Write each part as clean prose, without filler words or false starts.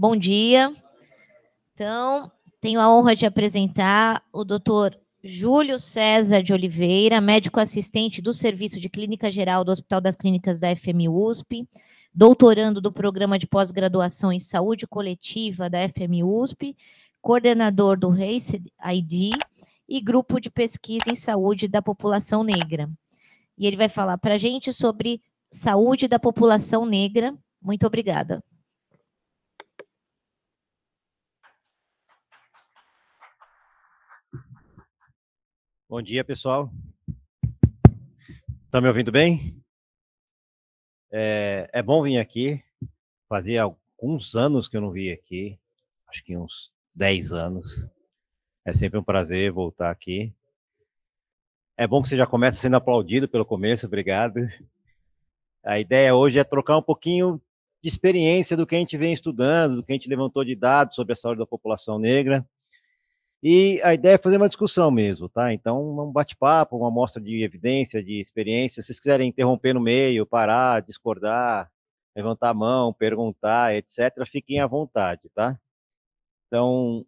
Bom dia. Então, tenho a honra de apresentar o Dr. Júlio César de Oliveira, médico assistente do Serviço de Clínica Geral do Hospital das Clínicas da FMUSP, doutorando do Programa de Pós-Graduação em Saúde Coletiva da FMUSP, coordenador do RACE ID e Grupo de Pesquisa em Saúde da População Negra. E ele vai falar para a gente sobre saúde da população negra. Muito obrigada. Bom dia, pessoal. Estão me ouvindo bem? É bom vir aqui. Fazia alguns anos que eu não vim aqui, acho que uns 10 anos. É sempre um prazer voltar aqui. É bom que você já começa sendo aplaudido pelo começo, obrigado. A ideia hoje é trocar um pouquinho de experiência do que a gente vem estudando, do que a gente levantou de dados sobre a saúde da população negra. E a ideia é fazer uma discussão mesmo, tá? Então, um bate-papo, uma amostra de evidência, de experiência. Se vocês quiserem interromper no meio, parar, discordar, levantar a mão, perguntar, etc., fiquem à vontade, tá? Então,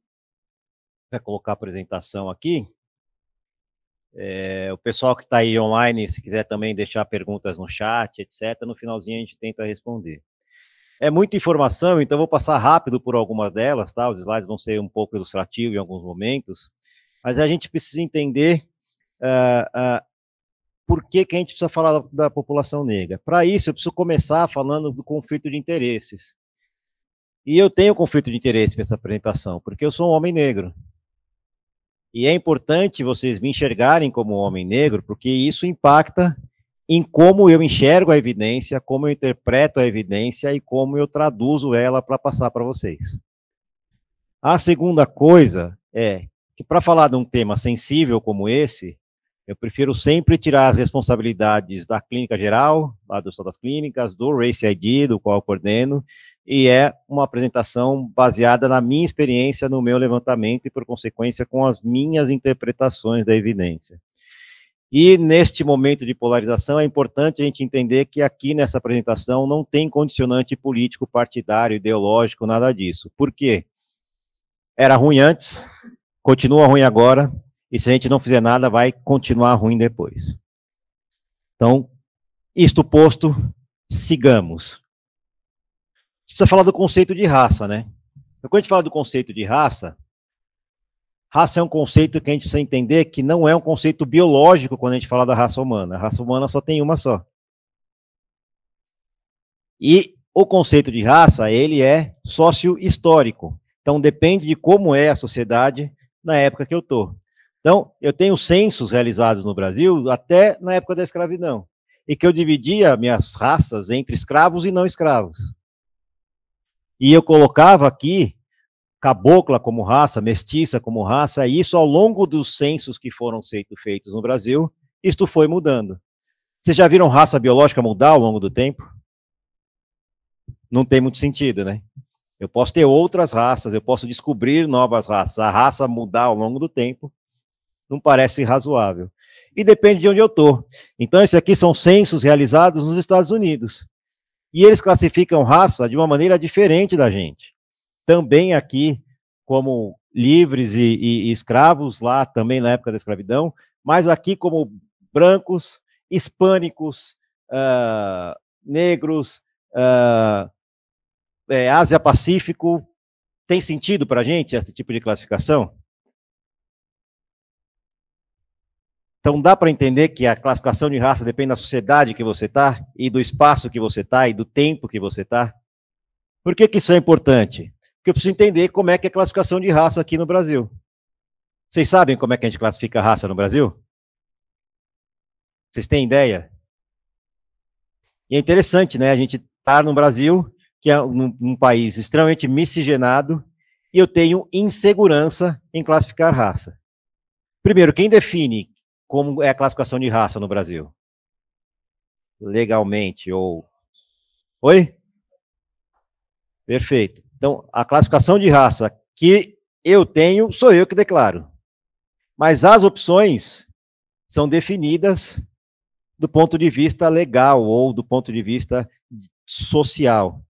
vou colocar a apresentação aqui. O pessoal que está aí online, se quiser também deixar perguntas no chat, etc., no finalzinho a gente tenta responder. É muita informação, então vou passar rápido por algumas delas, tá? Os slides vão ser um pouco ilustrativos em alguns momentos, mas a gente precisa entender por que a gente precisa falar da população negra. Para isso, eu preciso começar falando do conflito de interesses. E eu tenho conflito de interesse nessa apresentação, porque eu sou um homem negro. E é importante vocês me enxergarem como um homem negro, porque isso impacta em como eu enxergo a evidência, como eu interpreto a evidência e como eu traduzo ela para passar para vocês. A segunda coisa é que para falar de um tema sensível como esse, eu prefiro sempre tirar as responsabilidades da clínica geral, lá do Hospital das Clínicas, do RACE ID, do qual eu coordeno, e é uma apresentação baseada na minha experiência, no meu levantamento e, por consequência, com as minhas interpretações da evidência. E neste momento de polarização é importante a gente entender que aqui nessa apresentação não tem condicionante político, partidário, ideológico, nada disso. Por quê? Era ruim antes, continua ruim agora, e se a gente não fizer nada, vai continuar ruim depois. Então, isto posto, sigamos. A gente precisa falar do conceito de raça, né? Então, quando a gente fala do conceito de raça, raça é um conceito que a gente precisa entender que não é um conceito biológico quando a gente fala da raça humana. A raça humana só tem uma só. E o conceito de raça, ele é sócio-histórico. Então, depende de como é a sociedade na época que eu estou. Então, eu tenho censos realizados no Brasil até na época da escravidão. E que eu dividia minhas raças entre escravos e não escravos. E eu colocava aqui cabocla como raça, mestiça como raça, e isso ao longo dos censos que foram feitos no Brasil, isto foi mudando. Vocês já viram raça biológica mudar ao longo do tempo? Não tem muito sentido, né? Eu posso ter outras raças, eu posso descobrir novas raças. A raça mudar ao longo do tempo não parece razoável. E depende de onde eu estou. Então, esses aqui são censos realizados nos Estados Unidos. E eles classificam raça de uma maneira diferente da gente. Também aqui como livres e escravos, lá também na época da escravidão, mas aqui como brancos, hispânicos, negros, Ásia-Pacífico. Tem sentido para a gente esse tipo de classificação? Então dá para entender que a classificação de raça depende da sociedade que você está, e do espaço que você está, e do tempo que você está. Por que isso é importante? Porque eu preciso entender como é que é a classificação de raça aqui no Brasil. Vocês sabem como é que a gente classifica a raça no Brasil? Vocês têm ideia? E é interessante, né? A gente está no Brasil, que é um país extremamente miscigenado, e eu tenho insegurança em classificar raça. Primeiro, quem define como é a classificação de raça no Brasil? Legalmente, ou... Oi? Perfeito. Então, a classificação de raça que eu tenho, sou eu que declaro. Mas as opções são definidas do ponto de vista legal ou do ponto de vista social,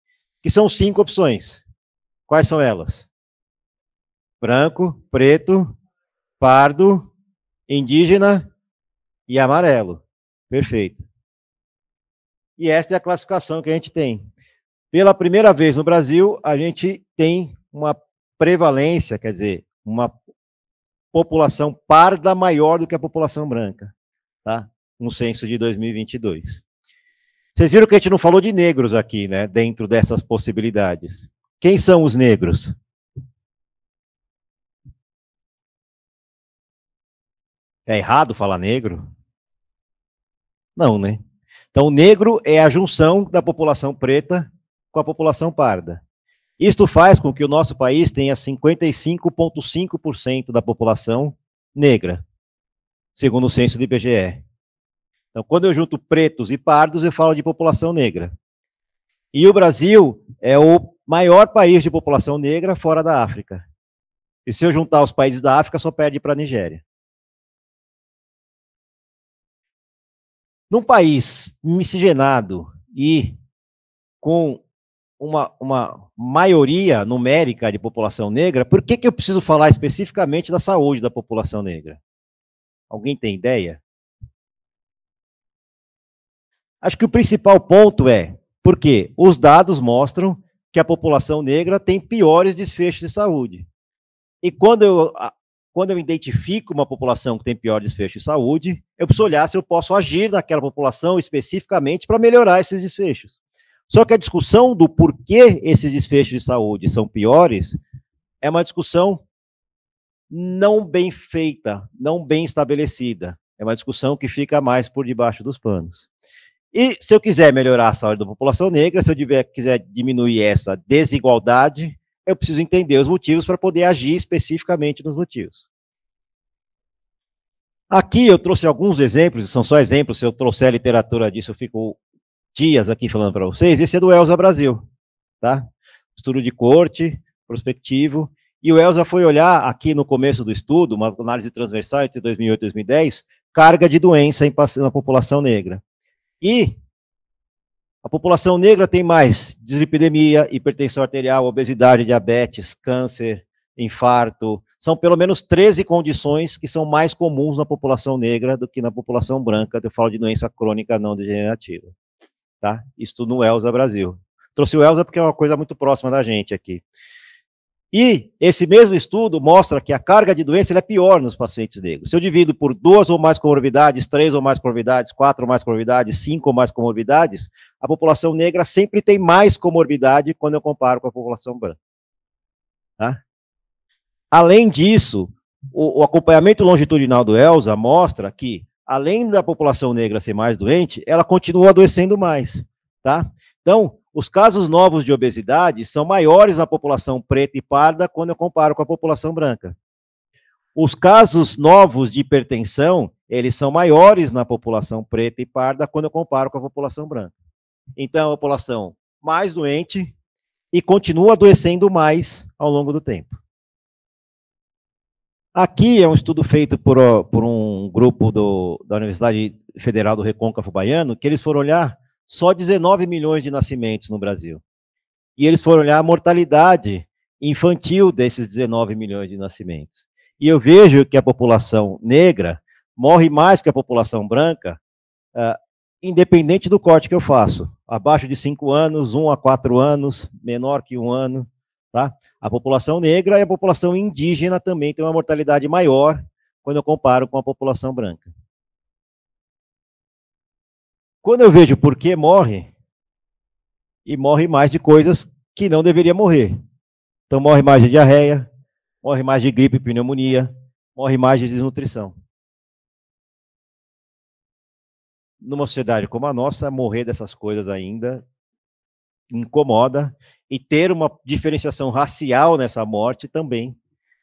que são 5 opções. Quais são elas? Branco, preto, pardo, indígena e amarelo. Perfeito. E esta é a classificação que a gente tem. Pela primeira vez no Brasil, a gente tem uma prevalência, quer dizer, uma população parda maior do que a população branca, tá? No censo de 2022. Vocês viram que a gente não falou de negros aqui, né, dentro dessas possibilidades. Quem são os negros? É errado falar negro? Não, né? Então, o negro é a junção da população preta com a população parda. Isto faz com que o nosso país tenha 55,5% da população negra, segundo o censo do IBGE. Então, quando eu junto pretos e pardos, eu falo de população negra. E o Brasil é o maior país de população negra fora da África. E se eu juntar os países da África, só perde para a Nigéria. Num país miscigenado e com uma maioria numérica de população negra, por que eu preciso falar especificamente da saúde da população negra? Alguém tem ideia? Acho que o principal ponto é porque os dados mostram que a população negra tem piores desfechos de saúde. E quando eu identifico uma população que tem pior desfecho de saúde, eu preciso olhar se eu posso agir naquela população especificamente para melhorar esses desfechos. Só que a discussão do porquê esses desfechos de saúde são piores é uma discussão não bem feita, não bem estabelecida. É uma discussão que fica mais por debaixo dos panos. E se eu quiser melhorar a saúde da população negra, se eu quiser diminuir essa desigualdade, eu preciso entender os motivos para poder agir especificamente nos motivos. Aqui eu trouxe alguns exemplos, são só exemplos, se eu trouxer a literatura disso, eu fico dias aqui falando para vocês. Esse é do Elza Brasil, tá? Estudo de corte, prospectivo, e o Elza foi olhar aqui no começo do estudo, uma análise transversal entre 2008 e 2010, carga de doença na população negra. E a população negra tem mais dislipidemia, hipertensão arterial, obesidade, diabetes, câncer, infarto. São pelo menos 13 condições que são mais comuns na população negra do que na população branca. Eu falo de doença crônica não degenerativa. Tá? Isso no Elza Brasil. Trouxe o Elza porque é uma coisa muito próxima da gente aqui. E esse mesmo estudo mostra que a carga de doença é pior nos pacientes negros. Se eu divido por 2 ou mais comorbidades, 3 ou mais comorbidades, 4 ou mais comorbidades, 5 ou mais comorbidades, a população negra sempre tem mais comorbidade quando eu comparo com a população branca. Tá? Além disso, o acompanhamento longitudinal do Elza mostra que, além da população negra ser mais doente, ela continua adoecendo mais. Tá? Então, os casos novos de obesidade são maiores na população preta e parda quando eu comparo com a população branca. Os casos novos de hipertensão, eles são maiores na população preta e parda quando eu comparo com a população branca. Então, é uma população mais doente e continua adoecendo mais ao longo do tempo. Aqui é um estudo feito por um grupo da Universidade Federal do Recôncavo Baiano, que eles foram olhar só 19 milhões de nascimentos no Brasil. E eles foram olhar a mortalidade infantil desses 19 milhões de nascimentos. E eu vejo que a população negra morre mais que a população branca, independente do corte que eu faço. Abaixo de 5 anos, 1 a 4 anos, menor que 1 ano. Tá? A população negra e a população indígena também tem uma mortalidade maior quando eu comparo com a população branca. Quando eu vejo por que morre, e morre mais de coisas que não deveria morrer. Então morre mais de diarreia, morre mais de gripe e pneumonia, morre mais de desnutrição. Numa sociedade como a nossa, morrer dessas coisas ainda incomoda, e ter uma diferenciação racial nessa morte também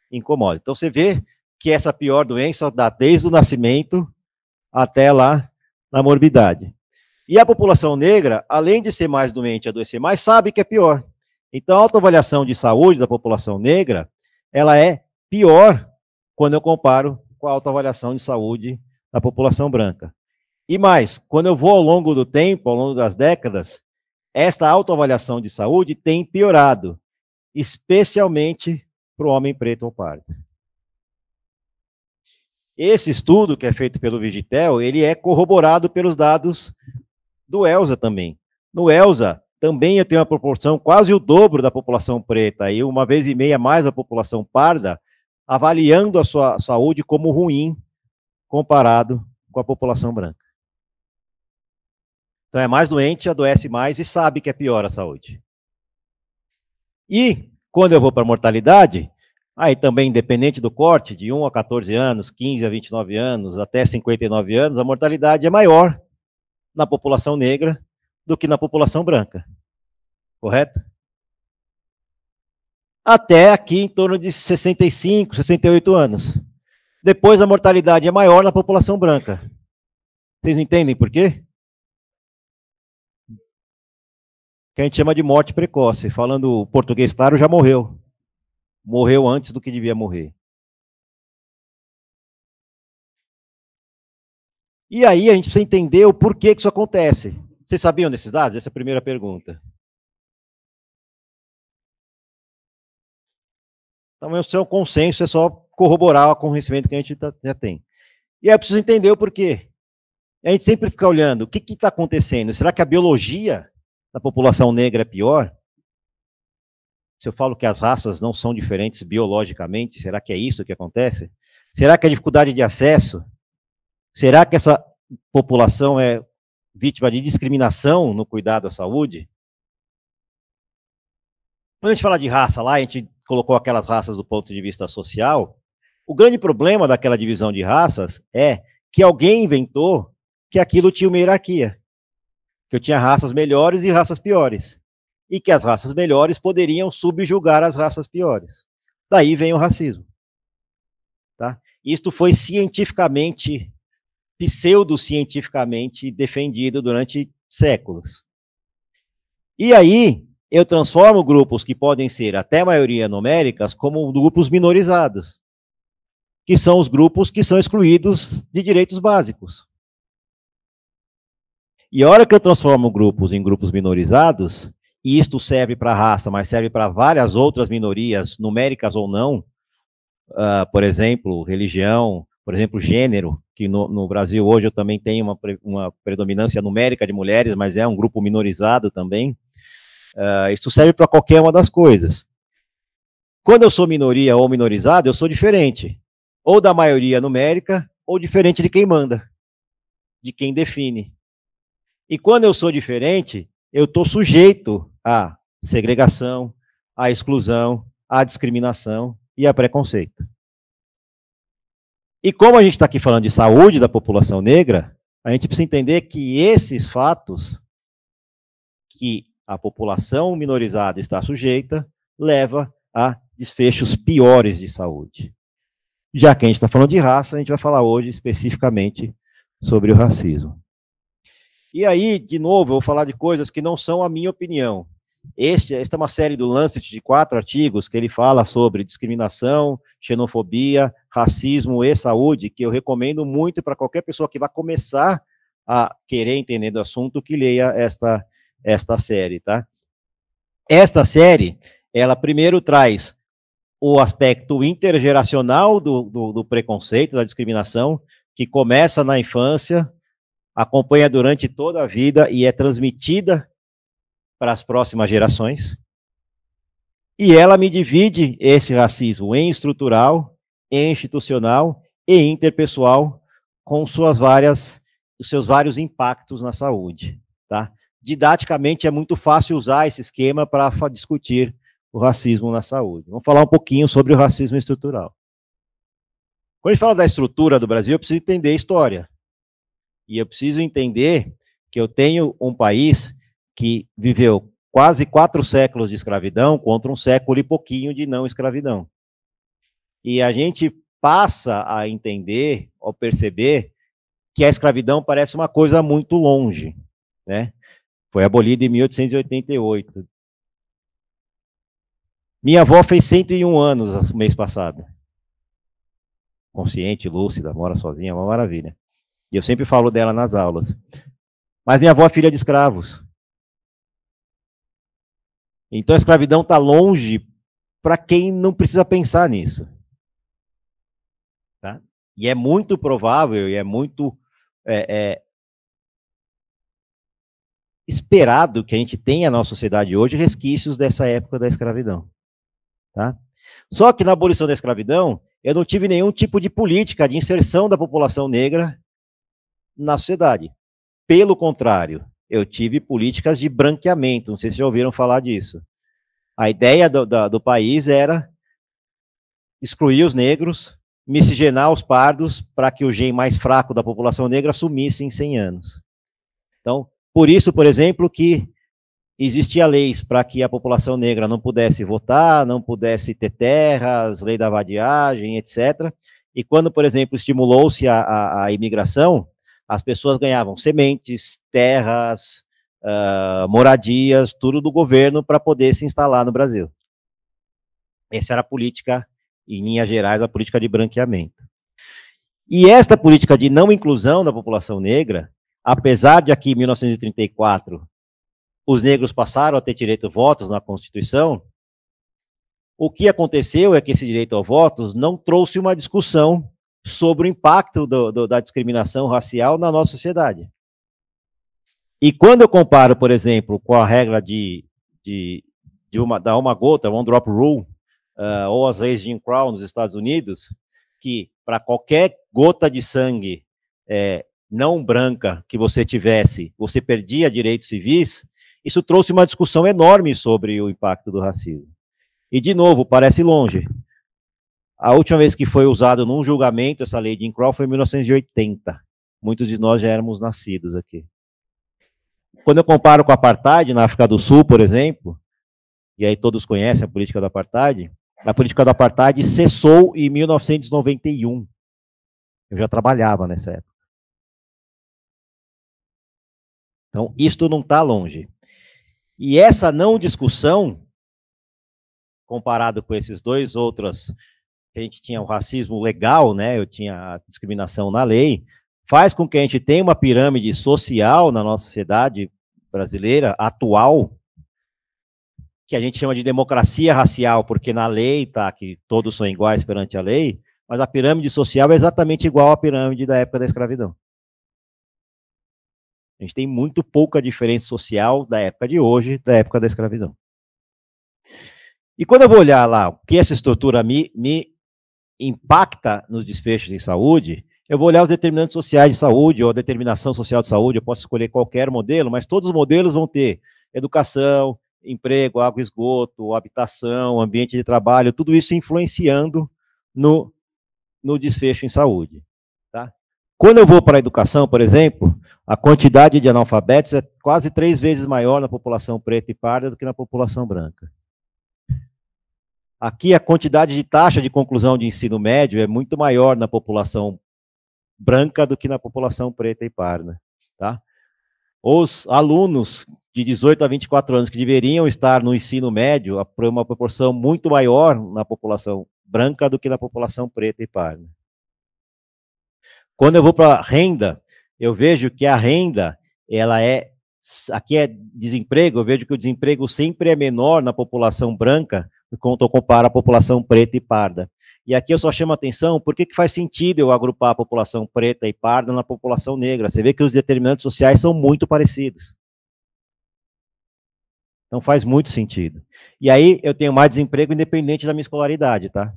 incomoda. Então você vê que essa pior doença dá desde o nascimento até lá na morbidade. E a população negra, além de ser mais doente e adoecer mais, sabe que é pior. Então, a autoavaliação de saúde da população negra, ela é pior quando eu comparo com a autoavaliação de saúde da população branca. E mais, quando eu vou ao longo do tempo, ao longo das décadas, esta autoavaliação de saúde tem piorado. especialmente para o homem preto ou pardo. Esse estudo, que é feito pelo Vigitel, ele é corroborado pelos dados do ELSA também. No ELSA, também eu tenho uma proporção quase o dobro da população preta, e 1,5 vezes mais a população parda, avaliando a sua saúde como ruim, comparado com a população branca. Então é mais doente, adoece mais e sabe que é pior a saúde. E, quando eu vou para a mortalidade, aí também, independente do corte, de 1 a 14 anos, 15 a 29 anos, até 59 anos, a mortalidade é maior na população negra do que na população branca. Correto? Até aqui em torno de 65, 68 anos. Depois a mortalidade é maior na população branca. Vocês entendem por quê? Que a gente chama de morte precoce. Falando português claro, já morreu. Morreu antes do que devia morrer. E aí a gente precisa entender o porquê que isso acontece. Vocês sabiam desses dados? Essa é a primeira pergunta. Então, isso é um consenso, é só corroborar o conhecimento que a gente já tem. E aí eu preciso entender o porquê. A gente sempre fica olhando, o que está acontecendo? Será que a biologia da população negra é pior? Se eu falo que as raças não são diferentes biologicamente, será que é isso que acontece? Será que a dificuldade de acesso? Será que essa população é vítima de discriminação no cuidado à saúde? Quando a gente fala de raça lá, a gente colocou aquelas raças do ponto de vista social. O grande problema daquela divisão de raças é que alguém inventou que aquilo tinha uma hierarquia. Que eu tinha raças melhores e raças piores. E que as raças melhores poderiam subjugar as raças piores. Daí vem o racismo. Tá? Isto foi cientificamente, pseudocientificamente defendido durante séculos. E aí, eu transformo grupos que podem ser até maioria numéricas como grupos minorizados, que são os grupos que são excluídos de direitos básicos. E a hora que eu transformo grupos em grupos minorizados, e isto serve para a raça, mas serve para várias outras minorias, numéricas ou não, por exemplo, religião, por exemplo, gênero, que no Brasil hoje eu também tenho uma predominância numérica de mulheres, mas é um grupo minorizado também. Isso serve para qualquer uma das coisas. Quando eu sou minoria ou minorizado, eu sou diferente. Ou da maioria numérica, ou diferente de quem manda, de quem define. E quando eu sou diferente, eu estou sujeito à segregação, à exclusão, à discriminação e a preconceito. E como a gente está aqui falando de saúde da população negra, a gente precisa entender que esses fatos que a população minorizada está sujeita, leva a desfechos piores de saúde. Já que a gente está falando de raça, a gente vai falar hoje especificamente sobre o racismo. E aí, de novo, eu vou falar de coisas que não são a minha opinião. Esta é uma série do Lancet de 4 artigos que ele fala sobre discriminação, xenofobia, racismo e saúde, que eu recomendo muito para qualquer pessoa que vai começar a querer entender do assunto, que leia esta série, tá? Esta série, ela primeiro traz o aspecto intergeracional do preconceito, da discriminação, que começa na infância, acompanha durante toda a vida e é transmitida para as próximas gerações. E ela me divide esse racismo em estrutural, em institucional e interpessoal, com os seus vários impactos na saúde, tá? Didaticamente é muito fácil usar esse esquema para discutir o racismo na saúde. Vamos falar um pouquinho sobre o racismo estrutural. Quando a gente fala da estrutura do Brasil, eu preciso entender a história. E eu preciso entender que eu tenho um país que viveu quase 4 séculos de escravidão contra 1 século e pouquinho de não escravidão. E a gente passa a entender, ou perceber, que a escravidão parece uma coisa muito longe, né? Foi abolida em 1888. Minha avó fez 101 anos no mês passado. Consciente, lúcida, mora sozinha, uma maravilha. E eu sempre falo dela nas aulas. Mas minha avó é filha de escravos. Então a escravidão está longe para quem não precisa pensar nisso. Tá? E é muito provável, e é muito esperado que a gente tenha na nossa sociedade hoje resquícios dessa época da escravidão. Tá? Só que na abolição da escravidão, eu não tive nenhum tipo de política de inserção da população negra na sociedade. Pelo contrário, eu tive políticas de branqueamento, não sei se já ouviram falar disso. A ideia do país era excluir os negros, miscigenar os pardos, para que o gene mais fraco da população negra sumisse em 100 anos. Então, por isso, por exemplo, que existia leis para que a população negra não pudesse votar, não pudesse ter terras, lei da vadiagem, etc. E quando, por exemplo, estimulou-se a imigração, as pessoas ganhavam sementes, terras, moradias, tudo do governo para poder se instalar no Brasil. Essa era a política, em linhas gerais, a política de branqueamento. E esta política de não inclusão da população negra, apesar de aqui em 1934 os negros passaram a ter direito a votos na Constituição, o que aconteceu é que esse direito a votos não trouxe uma discussão sobre o impacto da discriminação racial na nossa sociedade. E quando eu comparo, por exemplo, com a regra da uma gota, one drop rule, ou as leis de Jim Crow nos Estados Unidos, que para qualquer gota de sangue não branca que você tivesse, você perdia direitos civis, isso trouxe uma discussão enorme sobre o impacto do racismo. E, de novo, parece longe. A última vez que foi usado num julgamento essa lei de Jim Crow foi em 1980. Muitos de nós já éramos nascidos aqui. Quando eu comparo com a apartheid na África do Sul, por exemplo, e aí todos conhecem a política do apartheid cessou em 1991. Eu já trabalhava nessa época. Então, isto não está longe. E essa não discussão, comparado com esses dois outros, a gente tinha o racismo legal, né? Eu tinha a discriminação na lei, faz com que a gente tenha uma pirâmide social na nossa sociedade brasileira atual, que a gente chama de democracia racial, porque na lei tá que todos são iguais perante a lei, mas a pirâmide social é exatamente igual à pirâmide da época da escravidão. A gente tem muito pouca diferença social da época de hoje, da época da escravidão. E quando eu vou olhar lá o que essa estrutura me impacta nos desfechos em saúde, eu vou olhar os determinantes sociais de saúde, ou a determinação social de saúde, eu posso escolher qualquer modelo, mas todos os modelos vão ter educação, emprego, água e esgoto, habitação, ambiente de trabalho, tudo isso influenciando no desfecho em saúde. Tá? Quando eu vou para a educação, por exemplo, a quantidade de analfabetos é quase 3 vezes maior na população preta e parda do que na população branca. Aqui a quantidade de taxa de conclusão de ensino médio é muito maior na população branca do que na população preta e parda. Tá? Os alunos de 18 a 24 anos que deveriam estar no ensino médio, uma proporção muito maior na população branca do que na população preta e parda. Quando eu vou para a renda, eu vejo que a renda, aqui é desemprego, eu vejo que o desemprego sempre é menor na população branca, quando eu comparo a população preta e parda. E aqui eu só chamo a atenção, por que faz sentido eu agrupar a população preta e parda na população negra? Você vê que os determinantes sociais são muito parecidos. Então faz muito sentido. E aí eu tenho mais desemprego independente da minha escolaridade, tá?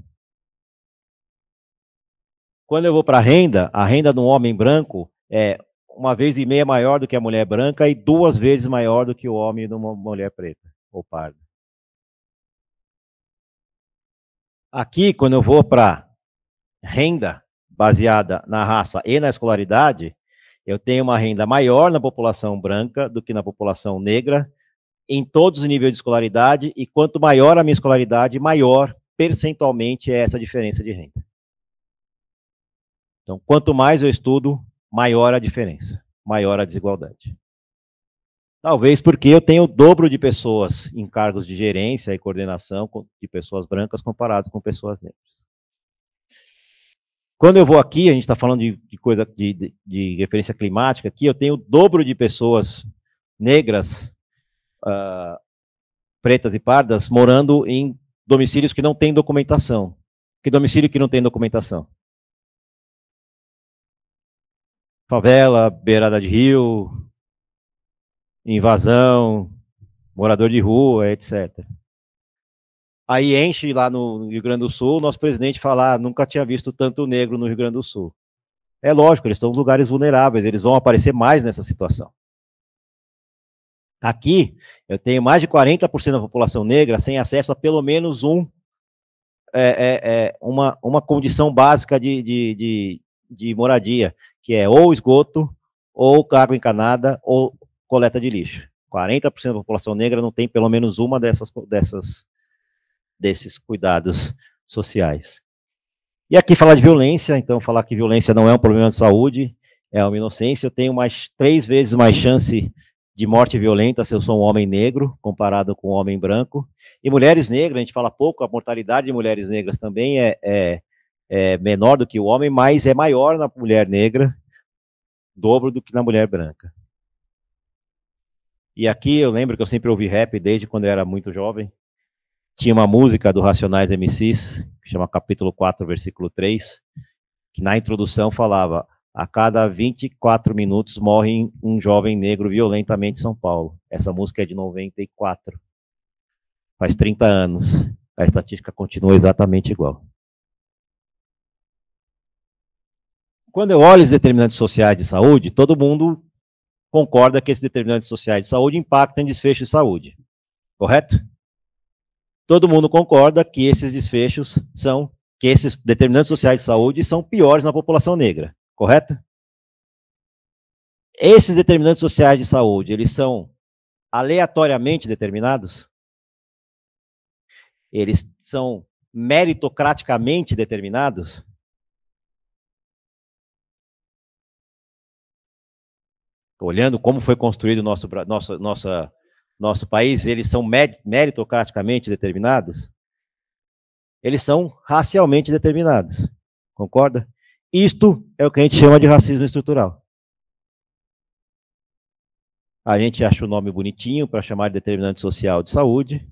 Quando eu vou para a renda de um homem branco é 1,5 vezes maior do que a mulher branca e 2 vezes maior do que o homem de uma mulher preta ou parda. Aqui, quando eu vou para renda baseada na raça e na escolaridade, eu tenho uma renda maior na população branca do que na população negra, em todos os níveis de escolaridade, e quanto maior a minha escolaridade, maior percentualmente é essa diferença de renda. Então, quanto mais eu estudo, maior a diferença, maior a desigualdade. Talvez porque eu tenho o dobro de pessoas em cargos de gerência e coordenação de pessoas brancas comparados com pessoas negras. Quando eu vou aqui, a gente está falando de coisa de referência climática, aqui eu tenho o dobro de pessoas negras, pretas e pardas, morando em domicílios que não têm documentação. Que domicílio que não tem documentação? Favela, beirada de rio, invasão, morador de rua, etc. Aí enche lá no Rio Grande do Sul, nosso presidente fala, nunca tinha visto tanto negro no Rio Grande do Sul. É lógico, eles estão em lugares vulneráveis, eles vão aparecer mais nessa situação. Aqui, eu tenho mais de 40% da população negra sem acesso a pelo menos uma condição básica de moradia, que é ou esgoto, ou água encanada, ou coleta de lixo. 40% da população negra não tem pelo menos uma desses cuidados sociais. E aqui falar de violência, então falar que violência não é um problema de saúde, é uma inocência. Eu tenho 3 vezes mais chance de morte violenta se eu sou um homem negro, comparado com um homem branco. E mulheres negras, a gente fala pouco, a mortalidade de mulheres negras também é menor do que o homem, mas é maior na mulher negra, dobro do que na mulher branca. E aqui eu lembro que eu sempre ouvi rap desde quando eu era muito jovem. Tinha uma música do Racionais MCs, que chama Capítulo 4, versículo 3, que na introdução falava: a cada 24 minutos morre um jovem negro violentamente em São Paulo. Essa música é de 94. Faz 30 anos. A estatística continua exatamente igual. Quando eu olho os determinantes sociais de saúde, todo mundo concorda que esses determinantes sociais de saúde impactam em desfecho de saúde. Correto? Todo mundo concorda que esses desfechos que esses determinantes sociais de saúde são piores na população negra. Correto? Esses determinantes sociais de saúde, eles são aleatoriamente determinados? Eles são meritocraticamente determinados? Olhando como foi construído o nosso país, eles são meritocraticamente determinados? Eles são racialmente determinados. Concorda? Isto é o que a gente chama de racismo estrutural. A gente acha o nome bonitinho para chamar de determinante social de saúde,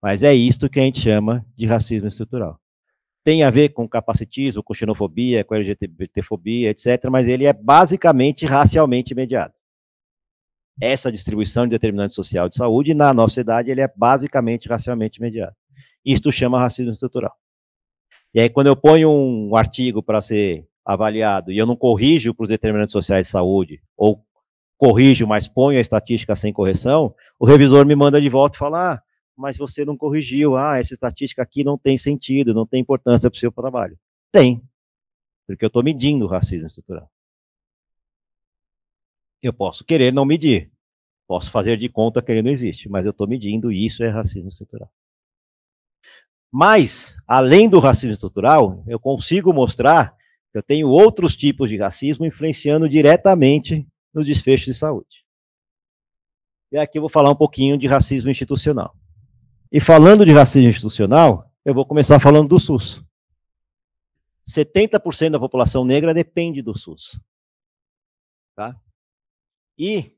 mas é isto que a gente chama de racismo estrutural. Tem a ver com capacitismo, com xenofobia, com LGBTfobia, etc., mas ele é basicamente racialmente mediado. Essa distribuição de determinante social de saúde, na nossa idade, ele é basicamente racialmente mediado. Isto chama racismo estrutural. E aí, quando eu ponho um artigo para ser avaliado e eu não corrijo para os determinantes sociais de saúde, ou corrijo, mas ponho a estatística sem correção, o revisor me manda de volta e fala: mas você não corrigiu, essa estatística aqui não tem sentido, não tem importância para o seu trabalho. Tem, porque eu estou medindo o racismo estrutural. Eu posso querer não medir, posso fazer de conta que ele não existe, mas eu estou medindo e isso é racismo estrutural. Mas, além do racismo estrutural, eu consigo mostrar que eu tenho outros tipos de racismo influenciando diretamente nos desfechos de saúde. E aqui eu vou falar um pouquinho de racismo institucional. E falando de racismo institucional, eu vou começar falando do SUS. 70% da população negra depende do SUS. Tá? E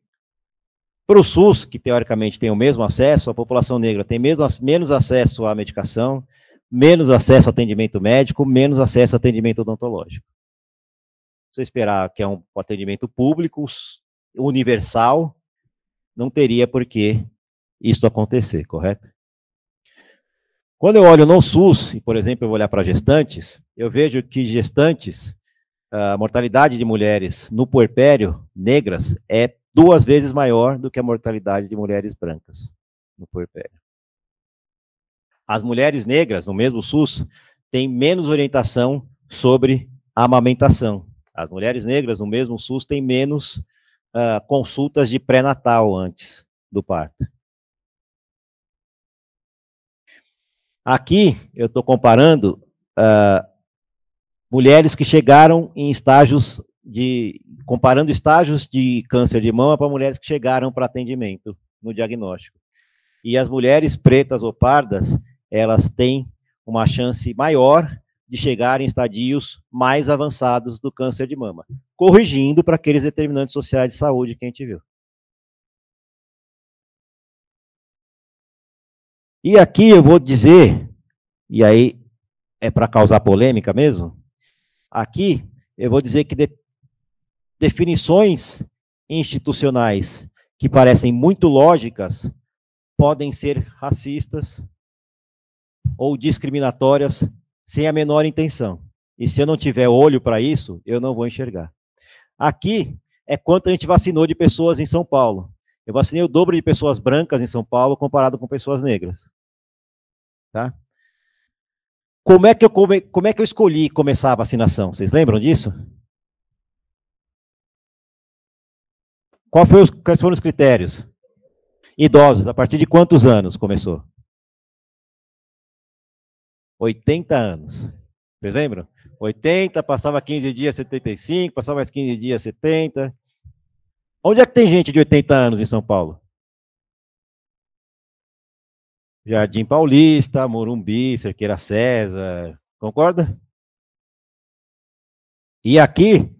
para o SUS, que teoricamente tem o mesmo acesso, a população negra tem menos acesso à medicação, menos acesso ao atendimento médico, menos acesso ao atendimento odontológico. Se você esperar que é um atendimento público, universal, não teria por que isso acontecer, correto? Quando eu olho no SUS, e por exemplo, eu vou olhar para gestantes, eu vejo que gestantes, a mortalidade de mulheres no puerpério, negras, é 2 vezes maior do que a mortalidade de mulheres brancas no puerpério. As mulheres negras, no mesmo SUS, têm menos orientação sobre a amamentação. As mulheres negras, no mesmo SUS, têm menos consultas de pré-natal antes do parto. Aqui, eu estou comparando mulheres que chegaram em estágios comparando estágios de câncer de mama para mulheres que chegaram para atendimento no diagnóstico. E as mulheres pretas ou pardas, elas têm uma chance maior de chegar em estadios mais avançados do câncer de mama, corrigindo para aqueles determinantes sociais de saúde que a gente viu. E aqui eu vou dizer, e aí é para causar polêmica mesmo, aqui eu vou dizer que definições institucionais que parecem muito lógicas podem ser racistas ou discriminatórias sem a menor intenção. E se eu não tiver olho para isso, eu não vou enxergar. Aqui é quanto a gente vacinou de pessoas em São Paulo. Eu vacinei o dobro de pessoas brancas em São Paulo comparado com pessoas negras. Tá? Como é que eu escolhi começar a vacinação? Vocês lembram disso? Quais foram os critérios? Idosos, a partir de quantos anos começou? 80 anos. Vocês lembram? 80, passava 15 dias, 75, passava mais 15 dias, 70. Onde é que tem gente de 80 anos em São Paulo? Jardim Paulista, Morumbi, Cerqueira César, concorda? E aqui,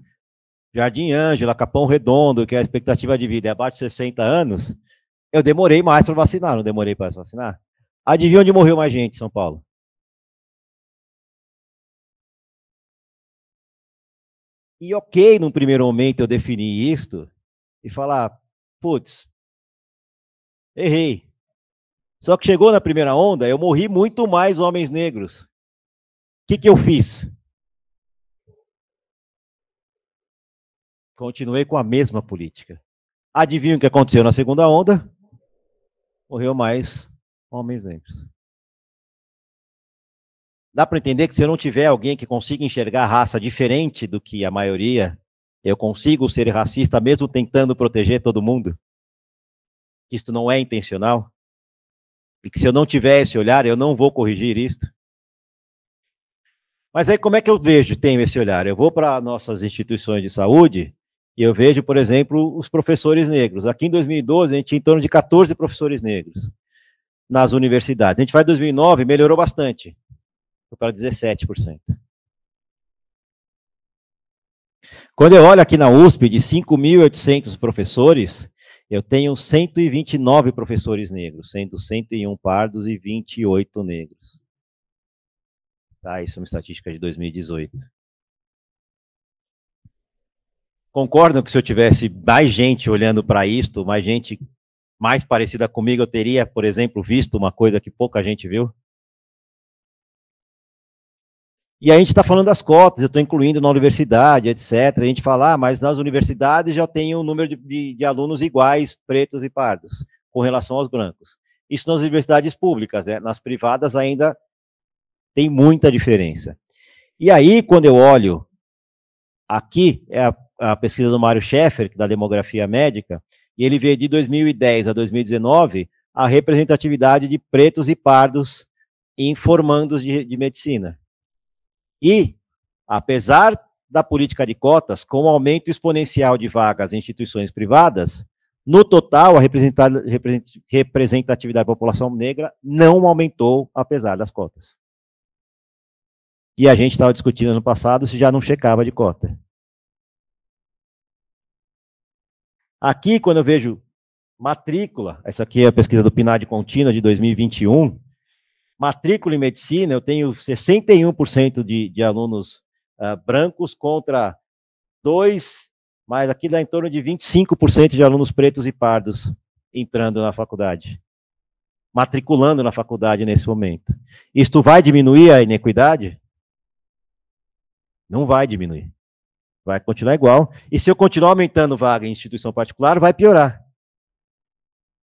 Jardim Ângela, Capão Redondo, que é a expectativa de vida é abaixo de 60 anos, eu demorei mais para vacinar, não demorei para vacinar? Adivinha onde morreu mais gente em São Paulo? E ok, num primeiro momento eu defini isto e falar, putz, errei. Só que chegou na primeira onda, eu morri muito mais homens negros. O que eu fiz? Continuei com a mesma política. Adivinha o que aconteceu na segunda onda? Morreu mais homens negros. Dá para entender que se eu não tiver alguém que consiga enxergar a raça diferente do que a maioria, eu consigo ser racista mesmo tentando proteger todo mundo? Isto não é intencional? E que se eu não tiver esse olhar, eu não vou corrigir isto? Mas aí como é que eu tenho esse olhar? Eu vou para nossas instituições de saúde e eu vejo, por exemplo, os professores negros. Aqui em 2012, a gente tinha em torno de 14 professores negros nas universidades. A gente vai em 2009, melhorou bastante. Foi para 17%. Quando eu olho aqui na USP, de 5.800 professores, eu tenho 129 professores negros, sendo 101 pardos e 28 negros. Tá, isso é uma estatística de 2018. Concordam que se eu tivesse mais gente olhando para isto, mais gente mais parecida comigo, eu teria, por exemplo, visto uma coisa que pouca gente viu? E a gente está falando das cotas, eu estou incluindo na universidade, etc. A gente fala, mas nas universidades já tem um número de alunos iguais, pretos e pardos, com relação aos brancos. Isso nas universidades públicas, né? Nas privadas ainda tem muita diferença. E aí, quando eu olho, aqui é a pesquisa do Mário Schaeffer, da demografia médica, e ele vê de 2010 a 2019 a representatividade de pretos e pardos em formandos de medicina. E, apesar da política de cotas, com o aumento exponencial de vagas em instituições privadas, no total, a representatividade da população negra não aumentou, apesar das cotas. E a gente estava discutindo no passado se já não checava de cota. Aqui, quando eu vejo matrícula, essa aqui é a pesquisa do PNAD contínua de 2021, matrícula em medicina, eu tenho 61% de alunos brancos contra 2, mas aqui dá em torno de 25% de alunos pretos e pardos entrando na faculdade, matriculando na faculdade nesse momento. Isto vai diminuir a inequidade? Não vai diminuir. Vai continuar igual. E se eu continuar aumentando vaga em instituição particular, vai piorar.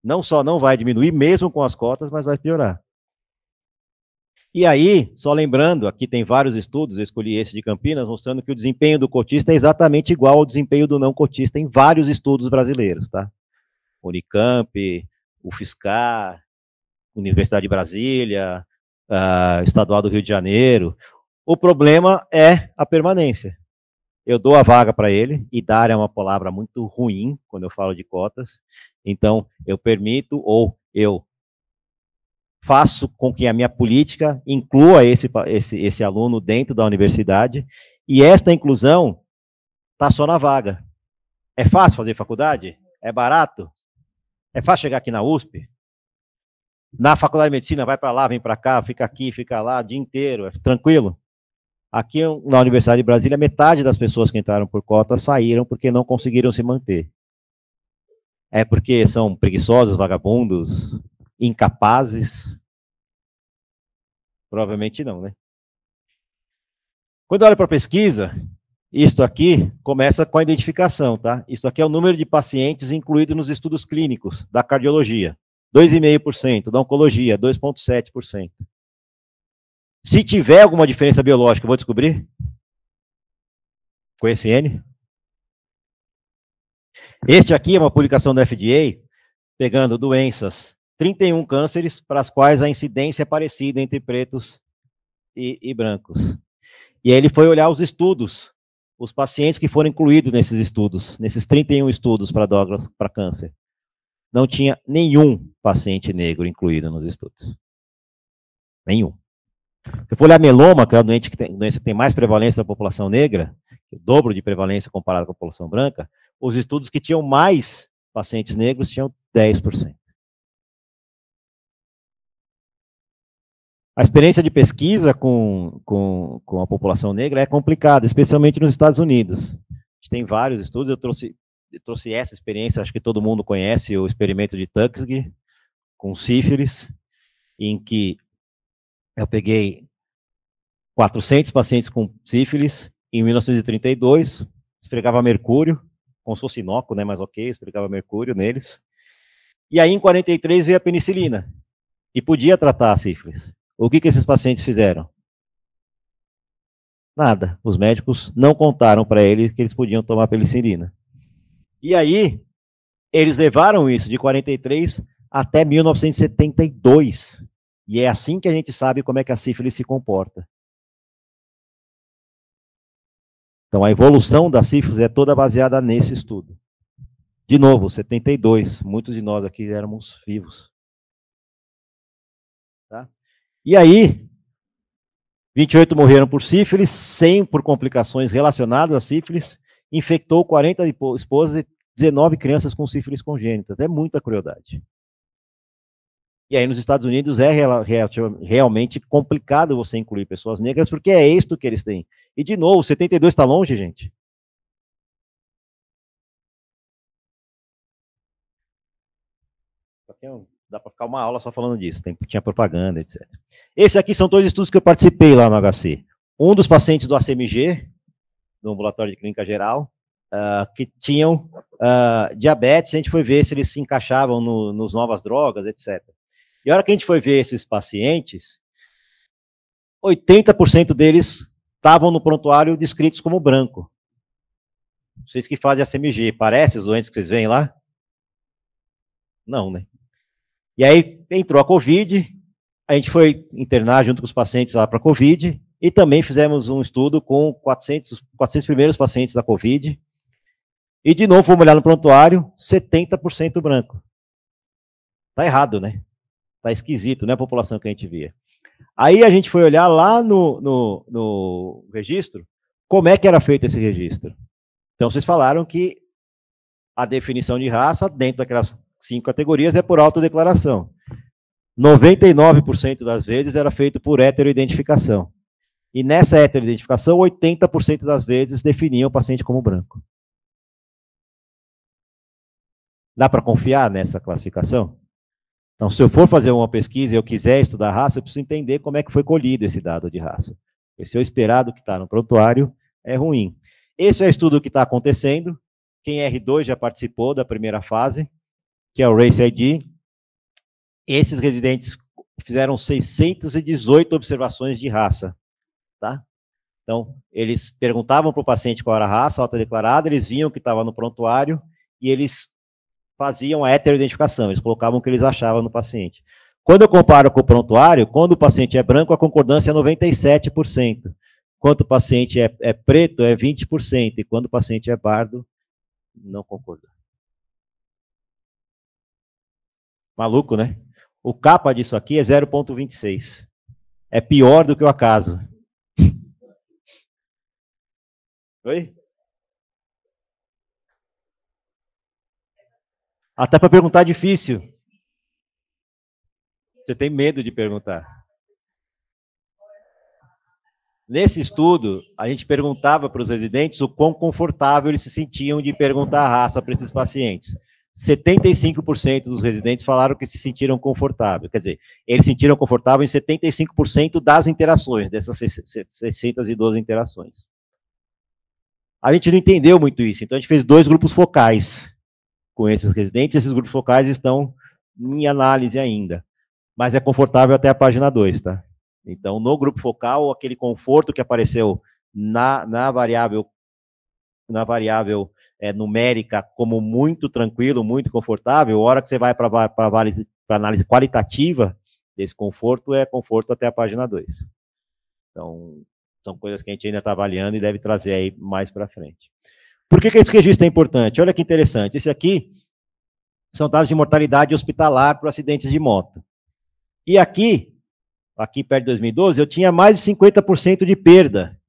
Não só não vai diminuir, mesmo com as cotas, mas vai piorar. E aí, só lembrando, aqui tem vários estudos, eu escolhi esse de Campinas, mostrando que o desempenho do cotista é exatamente igual ao desempenho do não cotista em vários estudos brasileiros, tá? Unicamp, UFSCar, Universidade de Brasília, Estadual do Rio de Janeiro. O problema é a permanência. Eu dou a vaga para ele, e dar é uma palavra muito ruim quando eu falo de cotas, então eu permito ou eu faço com que a minha política inclua esse aluno dentro da universidade, e esta inclusão está só na vaga. É fácil fazer faculdade? É barato? É fácil chegar aqui na USP? Na faculdade de medicina, vai para lá, vem para cá, fica aqui, fica lá, o dia inteiro, é tranquilo. Aqui na Universidade de Brasília, metade das pessoas que entraram por cota saíram porque não conseguiram se manter. É porque são preguiçosos, vagabundos, incapazes? Provavelmente não, né? Quando olha para a pesquisa, isto aqui começa com a identificação, tá? Isto aqui é o número de pacientes incluídos nos estudos clínicos da cardiologia. 2,5%, da oncologia, 2,7%. Se tiver alguma diferença biológica, eu vou descobrir? Com esse N? Este aqui é uma publicação da FDA, pegando doenças, 31 cânceres, para as quais a incidência é parecida entre pretos e brancos. E aí ele foi olhar os estudos, os pacientes que foram incluídos nesses estudos, nesses 31 estudos para câncer. Não tinha nenhum paciente negro incluído nos estudos. Nenhum. Se eu for olhar meloma, que é a doença que tem mais prevalência da população negra, o dobro de prevalência comparado com a população branca, os estudos que tinham mais pacientes negros tinham 10%. A experiência de pesquisa com a população negra é complicada, especialmente nos Estados Unidos. A gente tem vários estudos, eu trouxe essa experiência, acho que todo mundo conhece, o experimento de Tuskegee, com sífilis, em que eu peguei 400 pacientes com sífilis, em 1932, esfregava mercúrio, com socinóculo, né, mas ok, esfregava mercúrio neles, e aí em 43 veio a penicilina, e podia tratar a sífilis. O que esses pacientes fizeram? Nada. Os médicos não contaram para eles que eles podiam tomar penicilina. E aí, eles levaram isso de 43 até 1972. E é assim que a gente sabe como é que a sífilis se comporta. Então, a evolução da sífilis é toda baseada nesse estudo. De novo, 72. Muitos de nós aqui éramos vivos. Tá? E aí, 28 morreram por sífilis, 100 por complicações relacionadas à sífilis, infectou 40 esposas e 19 crianças com sífilis congênitas. É muita crueldade. E aí nos Estados Unidos é realmente complicado você incluir pessoas negras, porque é isto que eles têm. E de novo, 72 está longe, gente. Dá para ficar uma aula só falando disso, tinha propaganda, etc. Esses aqui são todos os estudos que eu participei lá no HC. Um dos pacientes do ACMG, do ambulatório de clínica geral, que tinham diabetes, a gente foi ver se eles se encaixavam nos novas drogas, etc. E a hora que a gente foi ver esses pacientes, 80% deles estavam no prontuário descritos como branco. Vocês que fazem ACMG, parece os doentes que vocês veem lá? Não, né? E aí entrou a Covid, a gente foi internar junto com os pacientes lá para a Covid, e também fizemos um estudo com 400 primeiros pacientes da Covid, e de novo fomos olhar no prontuário, 70% branco. Tá errado, né? Tá esquisito, não é a população que a gente via. Aí a gente foi olhar lá no registro, como é que era feito esse registro. Então vocês falaram que a definição de raça, dentro daquelas 5 categorias, é por autodeclaração. 99% das vezes era feito por heteroidentificação. E nessa heteroidentificação, 80% das vezes definiam o paciente como branco. Dá para confiar nessa classificação? Então, se eu for fazer uma pesquisa e eu quiser estudar raça, eu preciso entender como é que foi colhido esse dado de raça. Porque se eu esperar do que está no prontuário, é ruim. Esse é o estudo que está acontecendo. Quem é R2 já participou da primeira fase, que é o Race ID. Esses residentes fizeram 618 observações de raça, tá? Então, eles perguntavam para o paciente qual era a raça autodeclarada, eles viam que estava no prontuário e eles faziam a heteroidentificação, eles colocavam o que eles achavam no paciente. Quando eu comparo com o prontuário, quando o paciente é branco, a concordância é 97%. Quando o paciente é preto, é 20%. E quando o paciente é pardo, não concorda. Maluco, né? O capa disso aqui é 0,26. É pior do que o acaso. Oi? Até para perguntar é difícil. Você tem medo de perguntar. Nesse estudo, a gente perguntava para os residentes o quão confortável eles se sentiam de perguntar a raça para esses pacientes. 75% dos residentes falaram que se sentiram confortáveis. Quer dizer, eles se sentiram confortáveis em 75% das interações, dessas 612 interações. A gente não entendeu muito isso, então a gente fez 2 grupos focais com esses residentes. Esses grupos focais estão em análise ainda, mas é confortável até a página 2, tá? Então, no grupo focal, aquele conforto que apareceu na variável numérica como muito tranquilo, muito confortável, a hora que você vai para a análise qualitativa desse conforto, é conforto até a página 2. Então, são coisas que a gente ainda está avaliando e deve trazer aí mais para frente. Por que esse registro é importante? Olha que interessante. Esse aqui são dados de mortalidade hospitalar por acidentes de moto. E aqui perto de 2012, eu tinha mais de 50% de perda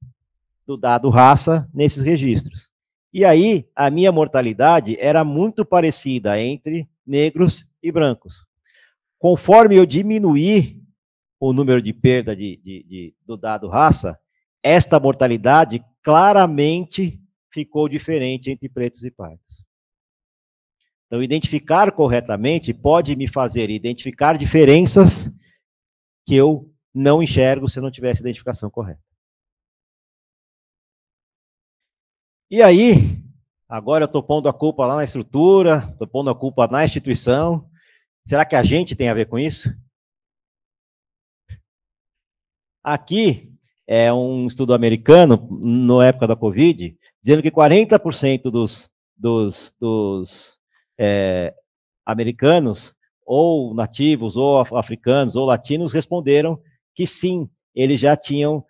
do dado raça nesses registros. E aí, a minha mortalidade era muito parecida entre negros e brancos. Conforme eu diminuí o número de perda do dado raça, esta mortalidade claramente ficou diferente entre pretos e pardos. Então, identificar corretamente pode me fazer identificar diferenças que eu não enxergo se eu não tivesse a identificação correta. E aí, agora eu estou pondo a culpa lá na estrutura, estou pondo a culpa na instituição. Será que a gente tem a ver com isso? Aqui é um estudo americano, na época da Covid, dizendo que 40% dos americanos, ou nativos, ou africanos, ou latinos, responderam que sim, eles já tinham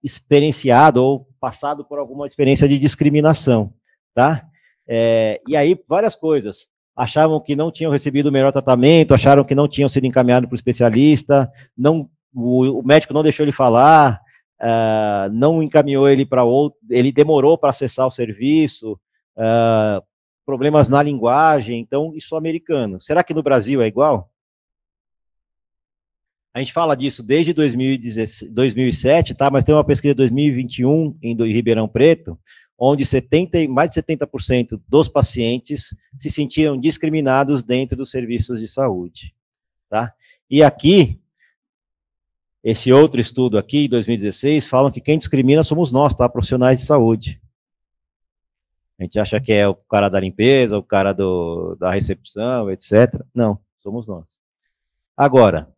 experienciado ou passado por alguma experiência de discriminação, tá? E aí, várias coisas. Achavam que não tinham recebido o melhor tratamento, acharam que não tinham sido encaminhados para o especialista, o médico não deixou ele falar, não encaminhou ele para outro, ele demorou para acessar o serviço, problemas na linguagem. Então, isso é americano. Será que no Brasil é igual? A gente fala disso desde 2007, tá? Mas tem uma pesquisa de 2021 em Ribeirão Preto, onde mais de 70% dos pacientes se sentiram discriminados dentro dos serviços de saúde, tá? E aqui, esse outro estudo aqui, em 2016, falam que quem discrimina somos nós, tá? Profissionais de saúde. A gente acha que é o cara da limpeza, o cara da recepção, etc. Não, somos nós. Agora,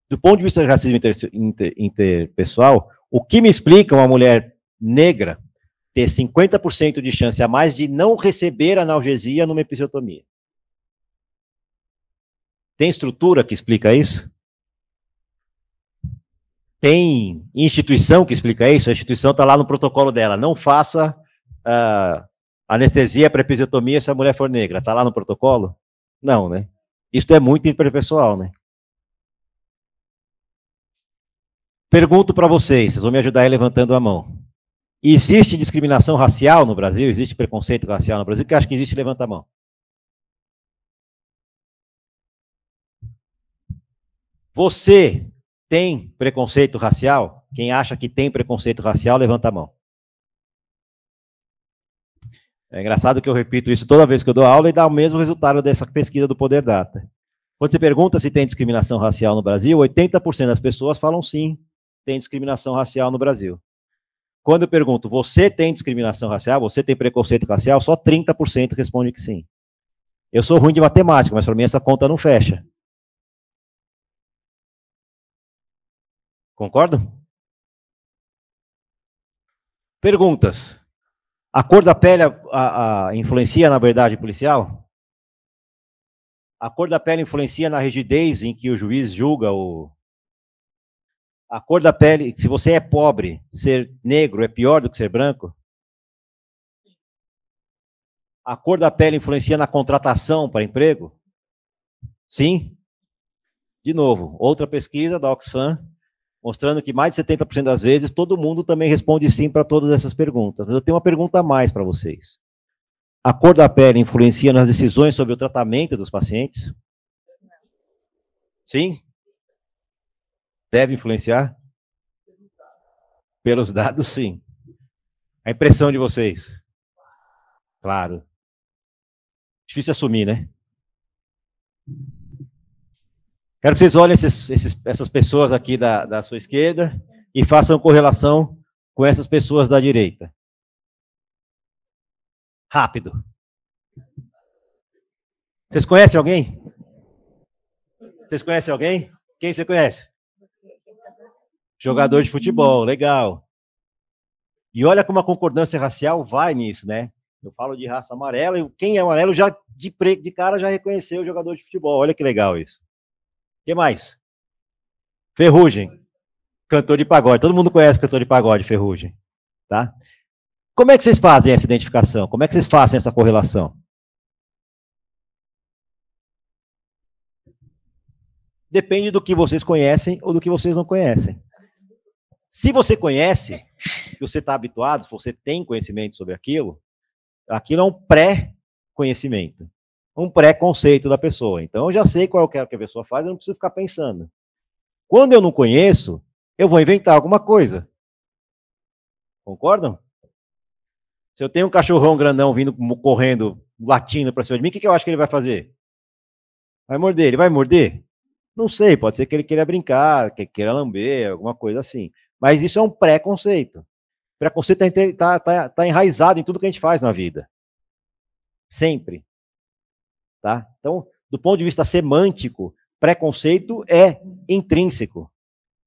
do ponto de vista de racismo interpessoal, o que me explica uma mulher negra ter 50% de chance a mais de não receber analgesia numa episiotomia? Tem estrutura que explica isso? Tem instituição que explica isso? A instituição está lá no protocolo dela. Não faça anestesia para episiotomia se a mulher for negra. Está lá no protocolo? Não, né? Isso é muito interpessoal, né? Pergunto para vocês vão me ajudar aí levantando a mão. Existe discriminação racial no Brasil? Existe preconceito racial no Brasil? Que acho que existe, levanta a mão. Você tem preconceito racial? Quem acha que tem preconceito racial, levanta a mão. É engraçado que eu repito isso toda vez que eu dou aula e dá o mesmo resultado dessa pesquisa do Poder Data. Quando você pergunta se tem discriminação racial no Brasil, 80% das pessoas falam sim, tem discriminação racial no Brasil. Quando eu pergunto, você tem discriminação racial, você tem preconceito racial, só 30% responde que sim. Eu sou ruim de matemática, mas para mim essa conta não fecha. Concordam? Perguntas. A cor da pele influencia na verdade policial? A cor da pele influencia na rigidez em que o juiz julga o... A cor da pele, se você é pobre, ser negro é pior do que ser branco? A cor da pele influencia na contratação para emprego? Sim? De novo, outra pesquisa da Oxfam, mostrando que mais de 70% das vezes, todo mundo também responde sim para todas essas perguntas. Mas eu tenho uma pergunta a mais para vocês. A cor da pele influencia nas decisões sobre o tratamento dos pacientes? Sim? Deve influenciar? Pelos dados, sim. A impressão de vocês? Claro. Difícil assumir, né? Quero que vocês olhem essas pessoas aqui da sua esquerda e façam correlação com essas pessoas da direita. Rápido. Vocês conhecem alguém? Vocês conhecem alguém? Quem você conhece? Jogador de futebol, legal. E olha como a concordância racial vai nisso, né? Eu falo de raça amarela, e quem é amarelo já de cara já reconheceu o jogador de futebol. Olha que legal isso. O que mais? Ferrugem. Cantor de pagode. Todo mundo conhece cantor de pagode, Ferrugem. Tá? Como é que vocês fazem essa identificação? Como é que vocês fazem essa correlação? Depende do que vocês conhecem ou do que vocês não conhecem. Se você conhece, se você está habituado, se você tem conhecimento sobre aquilo, aquilo é um pré-conhecimento, um pré-conceito da pessoa. Então, eu já sei qual é o que a pessoa faz, eu não preciso ficar pensando. Quando eu não conheço, eu vou inventar alguma coisa. Concordam? Se eu tenho um cachorrão grandão vindo correndo, latindo para cima de mim, o que eu acho que ele vai fazer? Vai morder. Ele vai morder? Não sei, pode ser que ele queira brincar, que queira lamber, alguma coisa assim. Mas isso é um pré-conceito. Preconceito está enraizado em tudo que a gente faz na vida. Sempre. Tá? Então, do ponto de vista semântico, preconceito é intrínseco.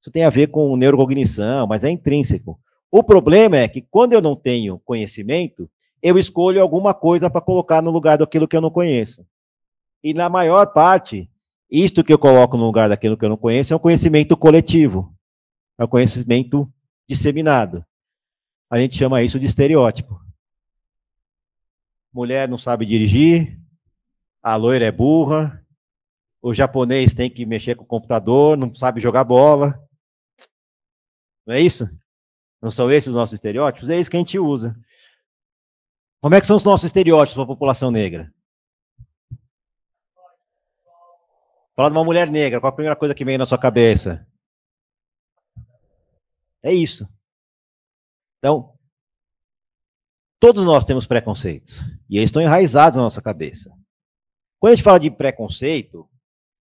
Isso tem a ver com neurocognição, mas é intrínseco. O problema é que quando eu não tenho conhecimento, eu escolho alguma coisa para colocar no lugar daquilo que eu não conheço. E na maior parte, isto que eu coloco no lugar daquilo que eu não conheço é um conhecimento coletivo. É um conhecimento disseminado. A gente chama isso de estereótipo. Mulher não sabe dirigir, a loira é burra, o japonês tem que mexer com o computador, não sabe jogar bola. Não é isso? Não são esses os nossos estereótipos? É isso que a gente usa. Como é que são os nossos estereótipos para a população negra? Falar de uma mulher negra, qual a primeira coisa que vem na sua cabeça? É isso. Então, todos nós temos preconceitos. E eles estão enraizados na nossa cabeça. Quando a gente fala de preconceito,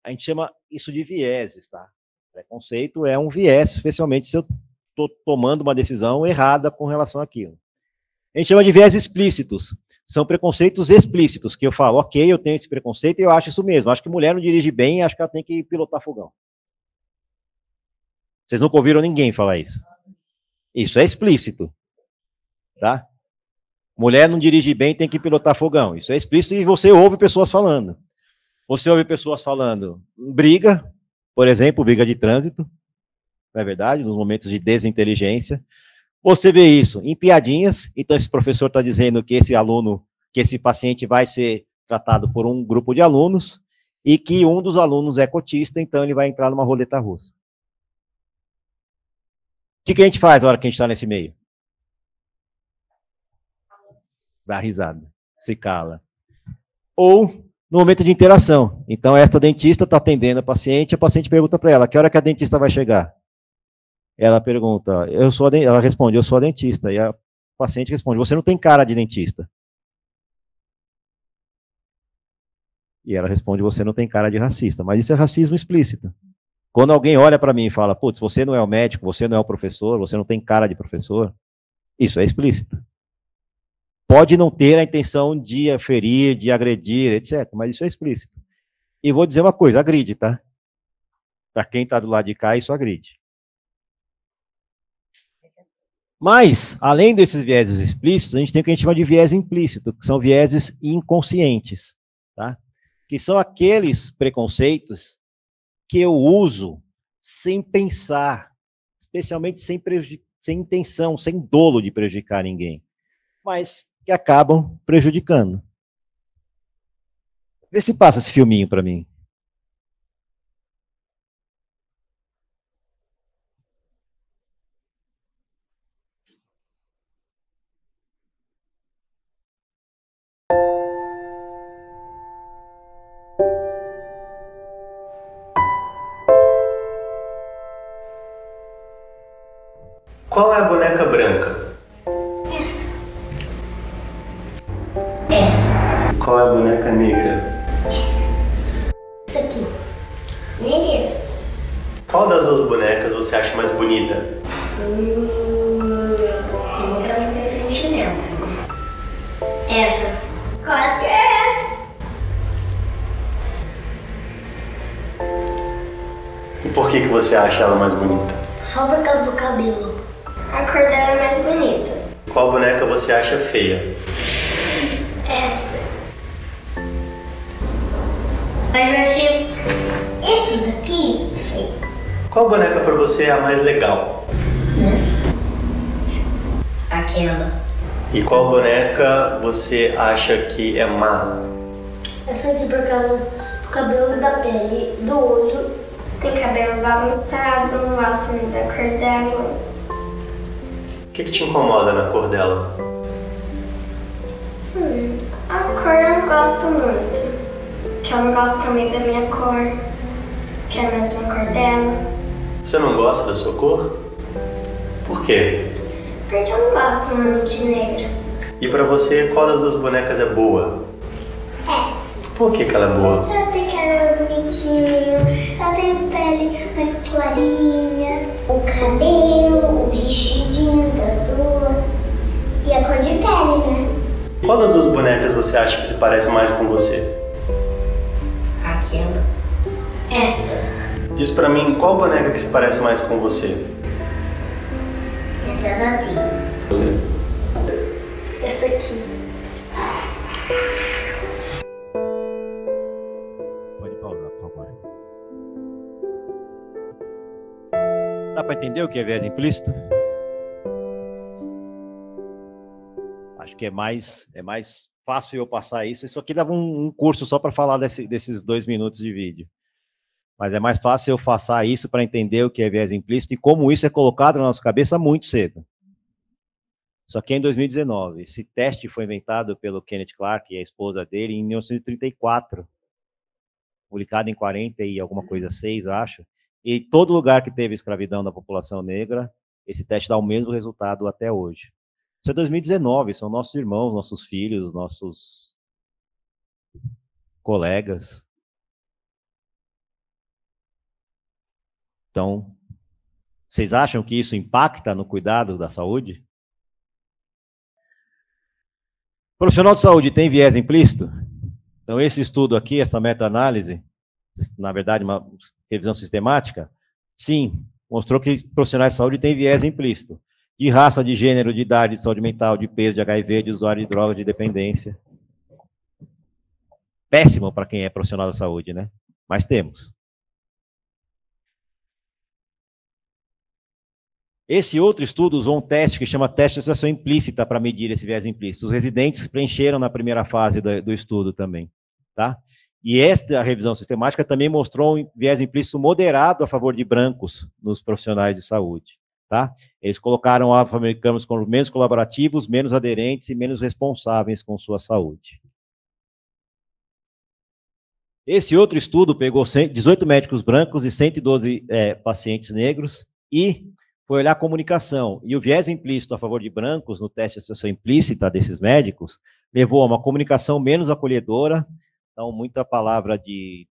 a gente chama isso de vieses, tá? Preconceito é um viés, especialmente se eu estou tomando uma decisão errada com relação àquilo. A gente chama de viés explícitos. São preconceitos explícitos, que eu falo, ok, eu tenho esse preconceito e eu acho isso mesmo. Acho que mulher não dirige bem, acho que ela tem que pilotar fogão. Vocês nunca ouviram ninguém falar isso. Isso é explícito. Tá? Mulher não dirige bem, tem que pilotar fogão. Isso é explícito e você ouve pessoas falando. Você ouve pessoas falando briga, por exemplo, briga de trânsito, não é verdade? Nos momentos de desinteligência. Você vê isso em piadinhas, então esse professor está dizendo que esse aluno, que esse paciente vai ser tratado por um grupo de alunos e que um dos alunos é cotista, então ele vai entrar numa roleta russa. O que a gente faz na hora que a gente está nesse meio? Dá risada, se cala. Ou no momento de interação. Então, esta dentista está atendendo a paciente pergunta para ela, que hora que a dentista vai chegar? Ela pergunta, ela responde, eu sou a dentista. E a paciente responde, você não tem cara de dentista. E ela responde, você não tem cara de racista. Mas isso é racismo explícito. Quando alguém olha para mim e fala, putz, você não é o médico, você não é o professor, você não tem cara de professor, isso é explícito. Pode não ter a intenção de ferir, de agredir, etc., mas isso é explícito. E vou dizer uma coisa, agride, tá? Para quem está do lado de cá, isso agride. Mas, além desses vieses explícitos, a gente tem o que a gente chama de viés implícito, que são vieses inconscientes, tá? Que são aqueles preconceitos que eu uso sem pensar, especialmente sem intenção, sem dolo de prejudicar ninguém, mas que acabam prejudicando. Vê se passa esse filminho para mim. Qual é a boneca branca? Essa. Essa. Qual é a boneca negra? Essa aqui. Negra. Qual das duas bonecas você acha mais bonita? Tem aquelas que tem sentimento. Essa. Claro que é essa. E por que você acha ela mais bonita? Só por causa do cabelo. A cor dela é mais bonita. Qual boneca você acha feia? Essa. Mas eu achei esses daqui feio. Qual boneca pra você é a mais legal? Essa. Aquela. E qual boneca você acha que é má? Essa aqui por causa do cabelo, da pele, do olho. Tem cabelo bagunçado, não gosto muito da cor dela. O que te incomoda na cor dela? A cor eu não gosto muito. Que eu não gosto também da minha cor. Que é a mesma cor dela. Você não gosta da sua cor? Por quê? Porque eu não gosto muito de negro. E pra você, qual das duas bonecas é boa? Essa. Por que ela é boa? Ela tem cabelo bonitinho, ela tem pele mais clarinha. O cabelo, o vestidinho das duas. E a cor de pele, né? Qual das duas bonecas você acha que se parece mais com você? Aquela. Essa. Diz pra mim, qual boneca que se parece mais com você? Essa daqui. Você. Essa aqui. Pode pausar, por favor. Dá para entender o que é viés implícito? Acho que é mais fácil eu passar isso. Isso aqui dava um curso só para falar desses 2 minutos de vídeo. Mas é mais fácil eu passar isso para entender o que é viés implícito e como isso é colocado na nossa cabeça muito cedo. Só que em 2019, esse teste foi inventado pelo Kenneth Clark e a esposa dele em 1934, publicado em 40 e alguma coisa 6, acho. E todo lugar que teve escravidão da população negra, esse teste dá o mesmo resultado até hoje. Isso é 2019, são nossos irmãos, nossos filhos, nossos colegas. Então, vocês acham que isso impacta no cuidado da saúde? Profissional de saúde tem viés implícito? Então, esse estudo aqui, essa meta-análise, na verdade, uma revisão sistemática, sim, mostrou que profissionais de saúde têm viés implícito. De raça, de gênero, de idade, de saúde mental, de peso, de HIV, de usuário de drogas, de dependência. Péssimo para quem é profissional da saúde, né? Mas temos. Esse outro estudo usou um teste que chama teste de associação implícita para medir esse viés implícito. Os residentes preencheram na primeira fase do estudo também, tá? E esta revisão sistemática também mostrou um viés implícito moderado a favor de brancos nos profissionais de saúde, tá? Eles colocaram afro-americanos como menos colaborativos, menos aderentes e menos responsáveis com sua saúde. Esse outro estudo pegou 18 médicos brancos e 112 pacientes negros e foi olhar a comunicação. E o viés implícito a favor de brancos, no teste de associação implícita desses médicos, levou a uma comunicação menos acolhedora, então muita palavra de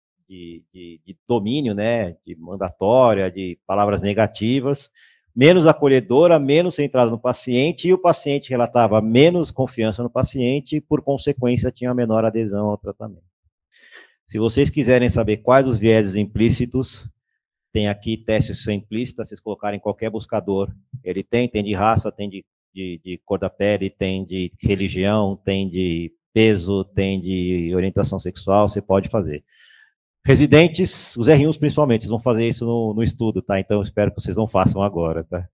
domínio, né, de mandatória, de palavras negativas, menos acolhedora, menos centrada no paciente, e o paciente relatava menos confiança no paciente e, por consequência, tinha menor adesão ao tratamento. Se vocês quiserem saber quais os vieses implícitos, tem aqui teste implícita, vocês colocarem em qualquer buscador. Ele tem de raça, tem de cor da pele, tem de religião, tem de peso, tem de orientação sexual, você pode fazer. Residentes, os R1s principalmente, vocês vão fazer isso no estudo, tá? Então, eu espero que vocês não façam agora, tá?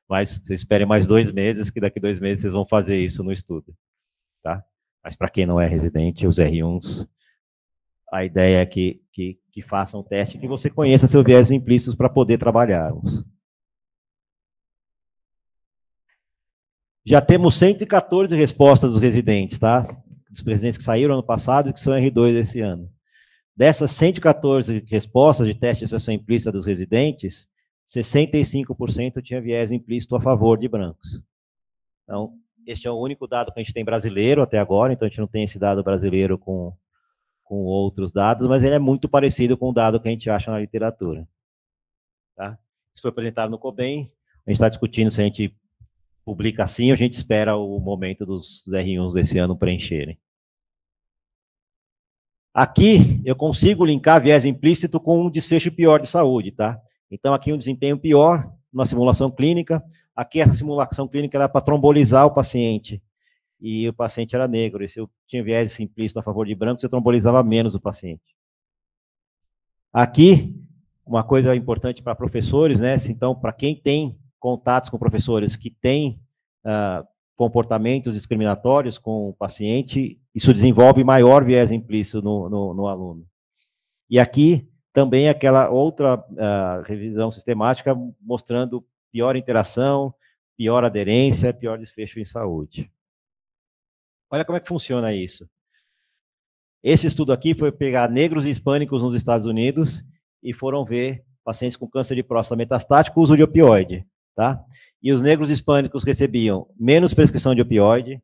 Mas vocês esperem mais 2 meses, que daqui 2 meses vocês vão fazer isso no estudo, tá? Mas para quem não é residente, os R1s, a ideia é que façam um teste, que você conheça seus viés implícitos para poder trabalhá-los. Já temos 114 respostas dos residentes, tá? Dos residentes que saíram ano passado e que são R2 esse ano. Dessas 114 respostas de teste de associação implícita dos residentes, 65% tinha viés implícito a favor de brancos. Então, este é o único dado que a gente tem brasileiro até agora, então a gente não tem esse dado brasileiro com outros dados, mas ele é muito parecido com o dado que a gente acha na literatura. Tá? Isso foi apresentado no COBEM, a gente está discutindo se a gente publica assim, ou a gente espera o momento dos R1s desse ano preencherem. Aqui, eu consigo linkar viés implícito com um desfecho pior de saúde, tá? Então, aqui um desempenho pior, uma simulação clínica. Aqui, essa simulação clínica era para trombolizar o paciente. E o paciente era negro. E se eu tinha viés implícito a favor de brancos, eu trombolizava menos o paciente. Aqui, uma coisa importante para professores, né? Então, para quem tem contatos com professores que têm comportamentos discriminatórios com o paciente, isso desenvolve maior viés implícito no aluno. E aqui também aquela outra revisão sistemática mostrando pior interação, pior aderência, pior desfecho em saúde. Olha como é que funciona isso. Esse estudo aqui foi pegar negros e hispânicos nos Estados Unidos e foram ver pacientes com câncer de próstata metastático uso de opioide. Tá? E os negros hispânicos recebiam menos prescrição de opioide,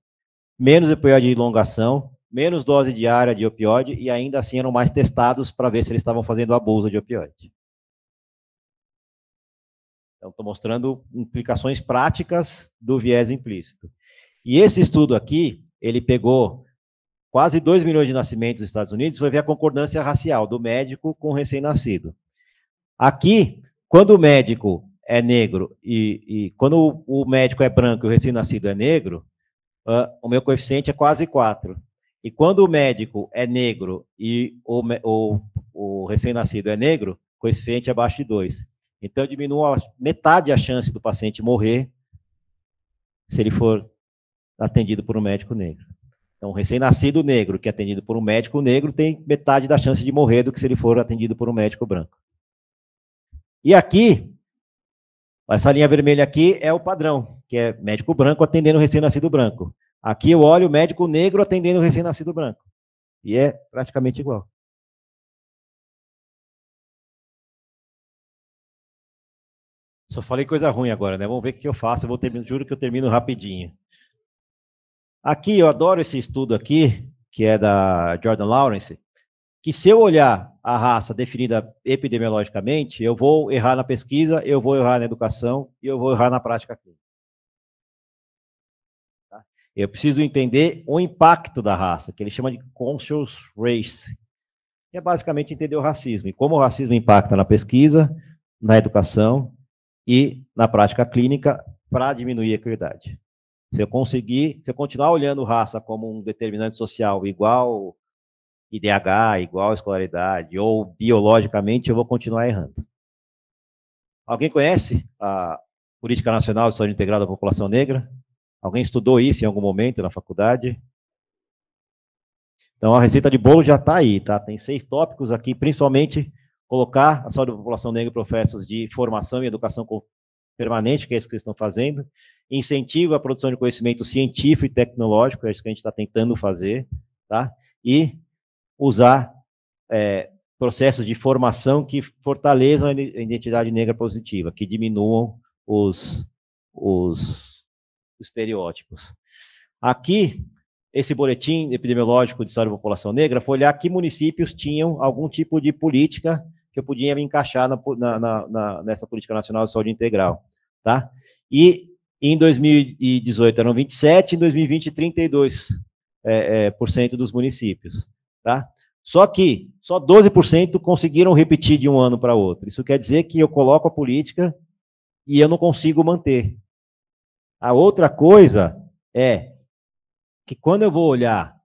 menos opioide de elongação, menos dose diária de opioide, e ainda assim eram mais testados para ver se eles estavam fazendo abuso de opioide. Então, estou mostrando implicações práticas do viés implícito. E esse estudo aqui, ele pegou quase 2 milhões de nascimentos nos Estados Unidos, foi ver a concordância racial do médico com o recém-nascido. Aqui, quando o médico é negro, e quando o médico é branco e o recém-nascido é negro, o meu coeficiente é quase 4. E quando o médico é negro e o recém-nascido é negro, o coeficiente é abaixo de 2. Então, eu diminuo a metade a chance do paciente morrer se ele for atendido por um médico negro. Então, o recém-nascido negro que é atendido por um médico negro tem metade da chance de morrer do que se ele for atendido por um médico branco. E aqui, essa linha vermelha aqui é o padrão, que é médico branco atendendo o recém-nascido branco. Aqui eu olho o médico negro atendendo o recém-nascido branco. E é praticamente igual. Só falei coisa ruim agora, né? Vamos ver o que eu faço. Juro que eu termino rapidinho. Aqui, eu adoro esse estudo aqui, que é da Jordan Lawrence, que se eu olhar a raça definida epidemiologicamente, eu vou errar na pesquisa, eu vou errar na educação e eu vou errar na prática clínica. Tá? Eu preciso entender o impacto da raça, que ele chama de conscious race, que é basicamente entender o racismo, e como o racismo impacta na pesquisa, na educação e na prática clínica para diminuir a equidade. Se eu continuar olhando raça como um determinante social igual IDH, igual escolaridade, ou biologicamente, eu vou continuar errando. Alguém conhece a Política Nacional de Saúde Integral da População Negra? Alguém estudou isso em algum momento na faculdade? Então, a receita de bolo já está aí, tá? Tem 6 tópicos aqui, principalmente colocar a saúde da população negra em processos de formação e educação permanente, que é isso que vocês estão fazendo, incentivo à produção de conhecimento científico e tecnológico, é isso que a gente está tentando fazer, tá? E usar processos de formação que fortaleçam a identidade negra positiva, que diminuam os estereótipos. Aqui, esse boletim epidemiológico de saúde da população negra foi olhar que municípios tinham algum tipo de política que eu podia me encaixar nessa Política Nacional de Saúde Integral, tá? E em 2018 eram 27, em 2020 32% dos municípios, tá? Só que só 12% conseguiram repetir de um ano para outro. Isso quer dizer que eu coloco a política e eu não consigo manter. A outra coisa é que quando eu vou olhar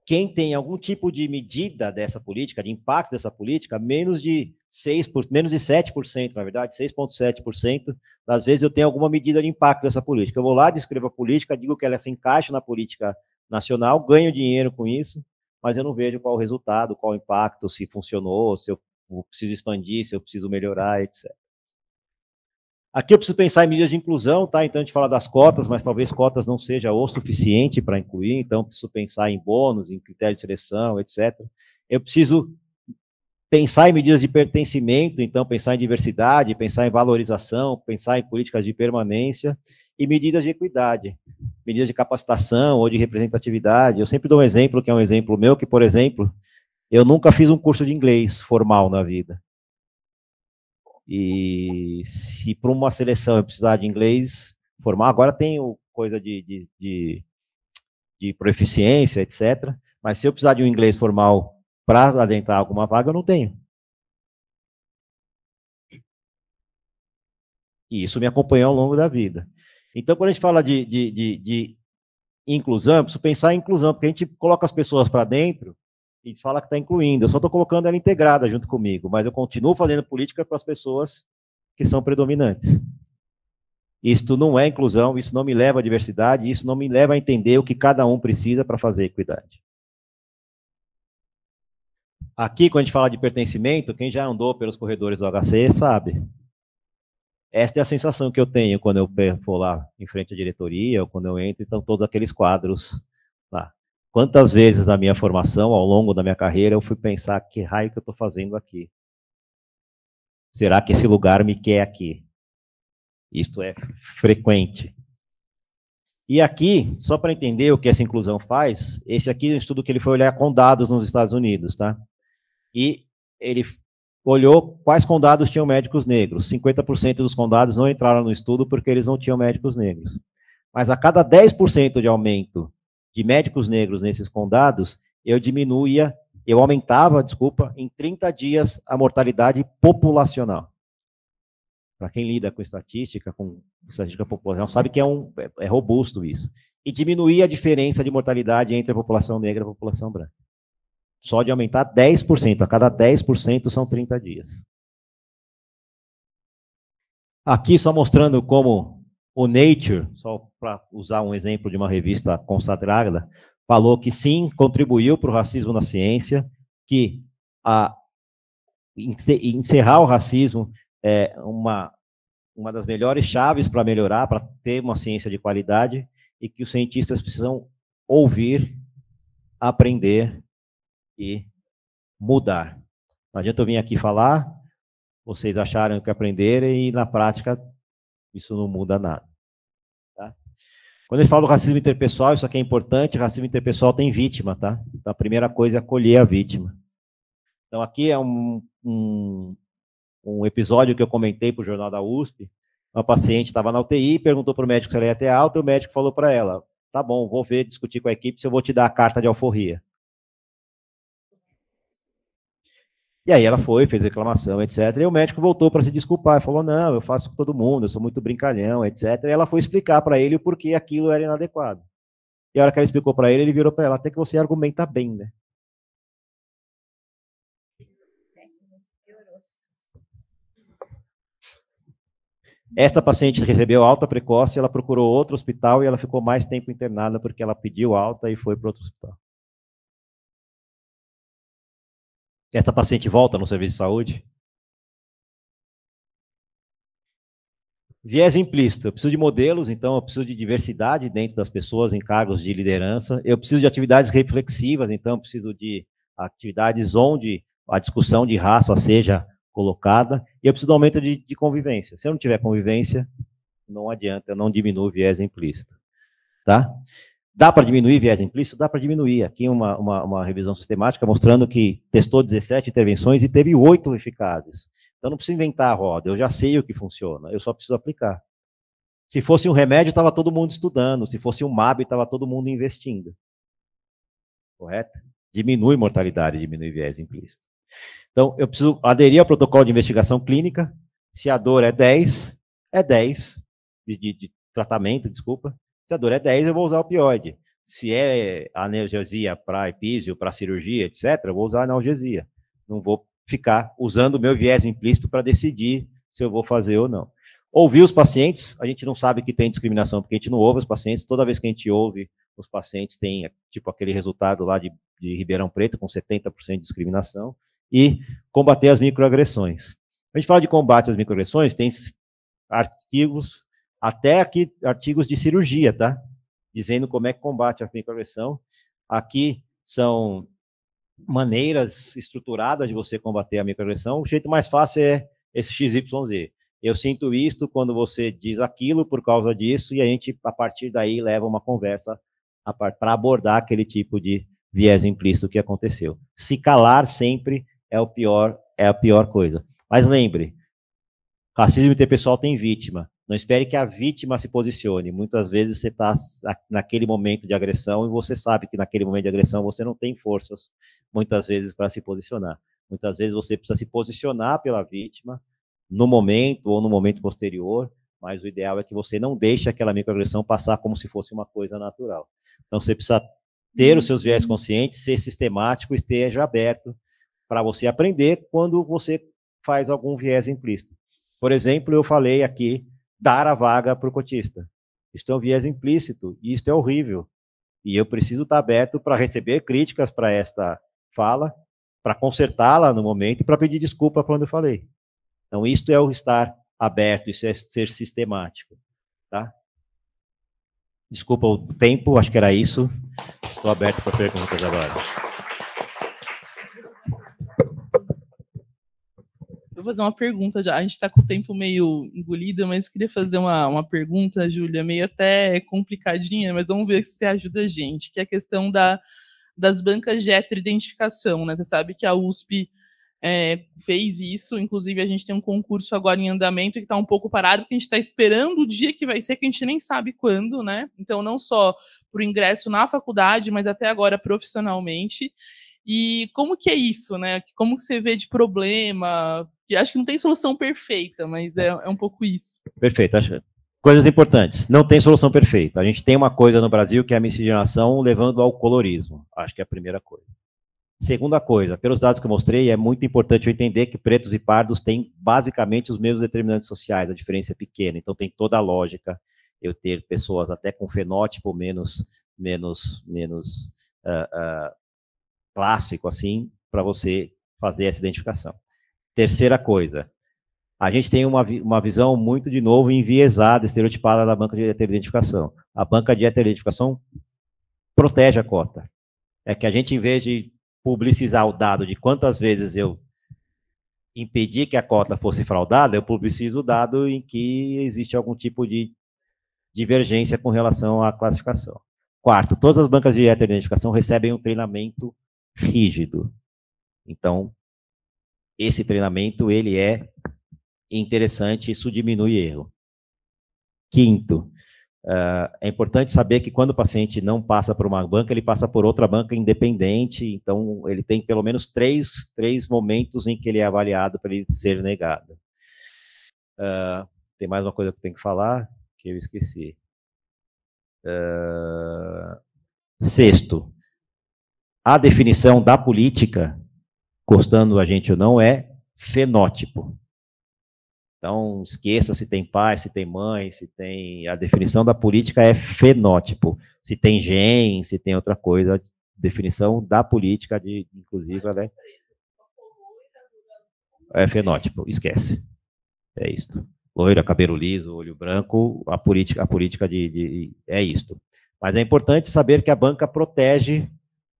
quem tem algum tipo de medida dessa política, de impacto dessa política, menos de 7%, na verdade, 6,7%, das vezes eu tenho alguma medida de impacto dessa política. Eu vou lá, descrevo a política, digo que ela se encaixa na política nacional, ganho dinheiro com isso, mas eu não vejo qual o resultado, qual o impacto, se funcionou, se eu preciso expandir, se eu preciso melhorar, etc. Aqui eu preciso pensar em medidas de inclusão, tá? Então a gente fala das cotas, mas talvez cotas não seja o suficiente para incluir, então preciso pensar em bônus, em critérios de seleção, etc. Eu preciso pensar em medidas de pertencimento, então pensar em diversidade, pensar em valorização, pensar em políticas de permanência e medidas de equidade, medidas de capacitação ou de representatividade. Eu sempre dou um exemplo, que é um exemplo meu, que, por exemplo, eu nunca fiz um curso de inglês formal na vida. E se para uma seleção eu precisar de inglês formal, agora tenho coisa de proficiência, etc. Mas se eu precisar de um inglês formal para adentrar alguma vaga, eu não tenho. E isso me acompanhou ao longo da vida. Então, quando a gente fala de inclusão, eu preciso pensar em inclusão, porque a gente coloca as pessoas para dentro e fala que está incluindo. Eu só estou colocando ela integrada junto comigo, mas eu continuo fazendo política para as pessoas que são predominantes. Isto não é inclusão, isso não me leva à diversidade, isso não me leva a entender o que cada um precisa para fazer equidade. Aqui, quando a gente fala de pertencimento, quem já andou pelos corredores do HC sabe. Esta é a sensação que eu tenho quando eu vou lá em frente à diretoria, ou quando eu entro, então todos aqueles quadros lá. Quantas vezes na minha formação, ao longo da minha carreira, eu fui pensar, que raio que eu estou fazendo aqui? Será que esse lugar me quer aqui? Isto é frequente. E aqui, só para entender o que essa inclusão faz, esse aqui é um estudo que ele foi olhar com dados nos Estados Unidos, tá? E ele olhou quais condados tinham médicos negros. 50% dos condados não entraram no estudo porque eles não tinham médicos negros. Mas a cada 10% de aumento de médicos negros nesses condados, eu aumentava, em 30 dias a mortalidade populacional. Para quem lida com estatística populacional, sabe que é robusto isso. E diminuía a diferença de mortalidade entre a população negra e a população branca. Só de aumentar 10%, a cada 10% são 30 dias. Aqui só mostrando como o Nature, só para usar um exemplo de uma revista consagrada, falou que sim, contribuiu para o racismo na ciência, que encerrar o racismo é uma das melhores chaves para melhorar, para ter uma ciência de qualidade, e que os cientistas precisam ouvir, aprender e mudar. Não adianta eu vir aqui falar, vocês acharam que aprenderam e na prática isso não muda nada. Tá? Quando a gente fala do racismo interpessoal, isso aqui é importante, racismo interpessoal tem vítima, tá? Então a primeira coisa é acolher a vítima. Então aqui é um episódio que eu comentei para o Jornal da USP, uma paciente estava na UTI, perguntou para o médico se ela ia ter alta, e o médico falou para ela, tá bom, vou ver, discutir com a equipe, se eu vou te dar a carta de alforria. E aí ela foi, fez reclamação, etc. E o médico voltou para se desculpar, falou, não, eu faço com todo mundo, eu sou muito brincalhão, etc. E ela foi explicar para ele o porquê aquilo era inadequado. E a hora que ela explicou para ele virou para ela, até que você argumenta bem, né? Esta paciente recebeu alta precoce, ela procurou outro hospital e ela ficou mais tempo internada porque ela pediu alta e foi para outro hospital. Esta paciente volta no serviço de saúde? Viés implícito. Eu preciso de modelos, então eu preciso de diversidade dentro das pessoas em cargos de liderança. Eu preciso de atividades reflexivas, então eu preciso de atividades onde a discussão de raça seja colocada. E eu preciso do aumento de convivência. Se eu não tiver convivência, não adianta, eu não diminuo o viés implícito. Tá? Dá para diminuir viés implícito? Dá para diminuir. Aqui uma revisão sistemática mostrando que testou 17 intervenções e teve 8 eficazes. Então não preciso inventar a roda, eu já sei o que funciona, eu só preciso aplicar. Se fosse um remédio, estava todo mundo estudando. Se fosse um MAB, estava todo mundo investindo. Correto? Diminui mortalidade, diminui viés implícito. Então, eu preciso aderir ao protocolo de investigação clínica. Se a dor é 10, de tratamento, desculpa. Se a dor é 10, eu vou usar opioide. Se é analgesia para epísio, para cirurgia, etc., eu vou usar analgesia. Não vou ficar usando o meu viés implícito para decidir se eu vou fazer ou não. Ouvir os pacientes, a gente não sabe que tem discriminação, porque a gente não ouve os pacientes. Toda vez que a gente ouve os pacientes, tem tipo aquele resultado lá de Ribeirão Preto, com 70% de discriminação. E combater as microagressões. A gente fala de combate às microagressões, tem artigos, até aqui artigos de cirurgia, tá? Dizendo como é que combate a microagressão. Aqui são maneiras estruturadas de você combater a microagressão. O jeito mais fácil é esse XYZ. Eu sinto isto quando você diz aquilo por causa disso, e a gente, a partir daí, leva uma conversa para abordar aquele tipo de viés implícito que aconteceu. Se calar sempre é a pior coisa. Mas lembre, racismo interpessoal tem vítima. Não espere que a vítima se posicione. Muitas vezes você está naquele momento de agressão e você sabe que naquele momento de agressão você não tem forças, muitas vezes, para se posicionar. Muitas vezes você precisa se posicionar pela vítima no momento ou no momento posterior, mas o ideal é que você não deixe aquela microagressão passar como se fosse uma coisa natural. Então você precisa ter os seus viés conscientes, ser sistemático, esteja aberto para você aprender quando você faz algum viés implícito. Por exemplo, eu falei aqui, dar a vaga para o cotista. Isso é um viés implícito, e isso é horrível. E eu preciso estar aberto para receber críticas para esta fala, para consertá-la no momento e para pedir desculpa quando eu falei. Então, isto é o estar aberto, isso é ser sistemático. Tá? Desculpa o tempo, acho que era isso. Estou aberto para perguntas agora. Vou fazer uma pergunta já. A gente está com o tempo meio engolido, mas queria fazer uma pergunta, Júlia, meio até complicadinha, mas vamos ver se você ajuda a gente, que é a questão das bancas de heteroidentificação, né? Você sabe que a USP fez isso, inclusive a gente tem um concurso agora em andamento que está um pouco parado, porque a gente está esperando o dia que vai ser, que a gente nem sabe quando, né? Então, não só para o ingresso na faculdade, mas até agora profissionalmente. E como que é isso, né? Como que você vê de problema? Que acho que não tem solução perfeita, mas é um pouco isso. Perfeito. Coisas importantes. Não tem solução perfeita. A gente tem uma coisa no Brasil que é a miscigenação levando ao colorismo. Acho que é a primeira coisa. Segunda coisa, pelos dados que eu mostrei, é muito importante eu entender que pretos e pardos têm basicamente os mesmos determinantes sociais, a diferença é pequena, então tem toda a lógica eu ter pessoas até com fenótipo menos clássico, assim, para você fazer essa identificação. Terceira coisa, a gente tem uma visão muito, de novo, enviesada, estereotipada da banca de heteroidentificação. A banca de heteroidentificação protege a cota. É que a gente, em vez de publicizar o dado de quantas vezes eu impedi que a cota fosse fraudada, eu publicizo o dado em que existe algum tipo de divergência com relação à classificação. Quarto, todas as bancas de heteroidentificação recebem um treinamento rígido. Então, esse treinamento, ele é interessante, isso diminui erro. Quinto, é importante saber que quando o paciente não passa por uma banca, ele passa por outra banca independente, então ele tem pelo menos três momentos em que ele é avaliado para ele ser negado. Tem mais uma coisa que eu tenho que falar, que eu esqueci. Sexto, a definição da política, gostando a gente ou não, é fenótipo. Então, esqueça se tem pai, se tem mãe, se tem... A definição da política é fenótipo. Se tem gene, se tem outra coisa. A definição da política, inclusive, ela é fenótipo. Esquece. É isto. Loira, cabelo liso, olho branco, a política é isto. Mas é importante saber que a banca protege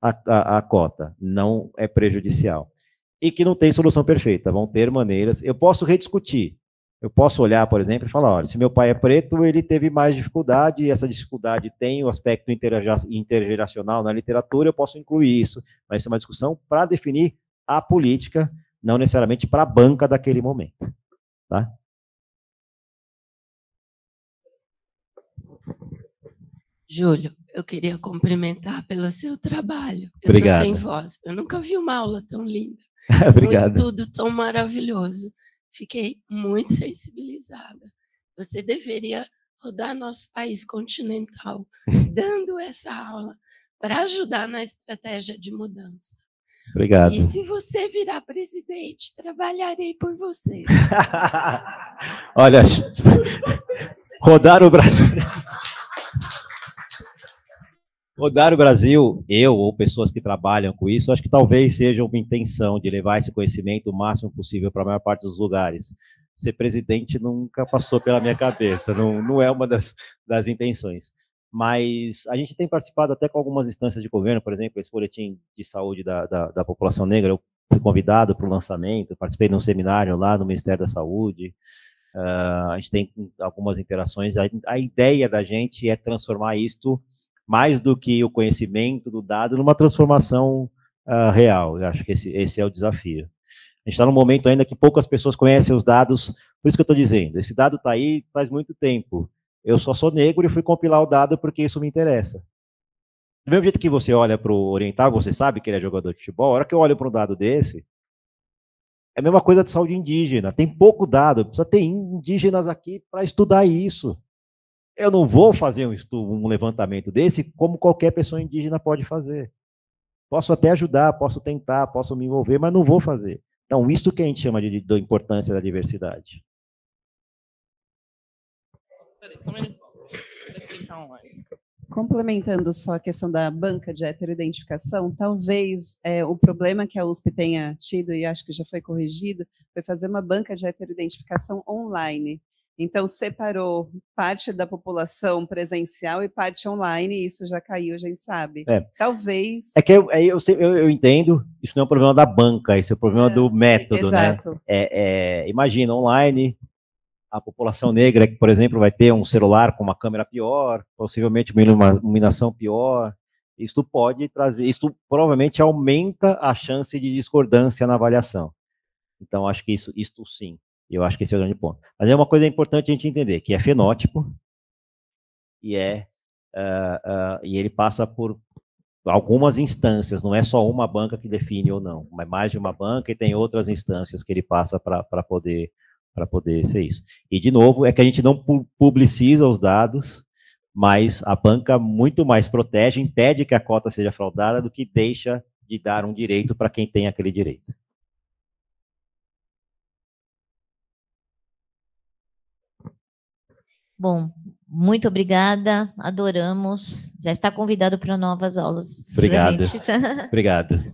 a cota, não é prejudicial. E que não tem solução perfeita, vão ter maneiras. Eu posso rediscutir. Eu posso olhar, por exemplo, e falar, olha, se meu pai é preto, ele teve mais dificuldade, e essa dificuldade tem o aspecto intergeracional na literatura, eu posso incluir isso, mas isso é uma discussão para definir a política, não necessariamente para a banca daquele momento. Tá? Júlio, eu queria cumprimentar pelo seu trabalho. Obrigado. Eu estou sem voz, eu nunca vi uma aula tão linda. Obrigado. Um estudo tão maravilhoso. Fiquei muito sensibilizada. Você deveria rodar nosso país continental, dando essa aula para ajudar na estratégia de mudança. Obrigado. E se você virar presidente, trabalharei por você. Olha, rodar o Brasil... Rodar o Brasil, eu ou pessoas que trabalham com isso, acho que talvez seja uma intenção de levar esse conhecimento o máximo possível para a maior parte dos lugares. Ser presidente nunca passou pela minha cabeça, não é uma das intenções. Mas a gente tem participado até com algumas instâncias de governo, por exemplo, esse boletim de saúde da população negra, eu fui convidado para o lançamento, participei de um seminário lá no Ministério da Saúde, a gente tem algumas interações, a ideia da gente é transformar isto, mais do que o conhecimento do dado, numa transformação real. Eu acho que esse é o desafio. A gente está num momento ainda que poucas pessoas conhecem os dados, por isso que eu estou dizendo, esse dado está aí faz muito tempo. Eu só sou negro e fui compilar o dado porque isso me interessa. Do mesmo jeito que você olha para o oriental, você sabe que ele é jogador de futebol, a hora que eu olho para um dado desse, é a mesma coisa de saúde indígena. Tem pouco dado, precisa ter indígenas aqui para estudar isso. Eu não vou fazer um levantamento desse como qualquer pessoa indígena pode fazer. Posso até ajudar, posso tentar, posso me envolver, mas não vou fazer. Então, isso que a gente chama de importância da diversidade. Complementando só a questão da banca de heteroidentificação, talvez o problema que a USP tenha tido, e acho que já foi corrigido, foi fazer uma banca de heteroidentificação online. Então, separou parte da população presencial e parte online, e isso já caiu, a gente sabe. Talvez... É que eu entendo, isso não é um problema da banca, isso é um problema do método, exato. Né? Imagina, online, a população negra, por exemplo, vai ter um celular com uma câmera pior, possivelmente uma iluminação pior, isso pode trazer, isso provavelmente aumenta a chance de discordância na avaliação. Então, acho que isso sim. Eu acho que esse é o grande ponto. Mas é uma coisa importante a gente entender, que é fenótipo, e ele passa por algumas instâncias, não é só uma banca que define ou não, mas mais de uma banca e tem outras instâncias que ele passa para poder ser isso. E, de novo, é que a gente não publiciza os dados, mas a banca muito mais protege, impede que a cota seja fraudada do que deixa de dar um direito para quem tem aquele direito. Bom, muito obrigada, adoramos. Já está convidado para novas aulas. Obrigado. Obrigado.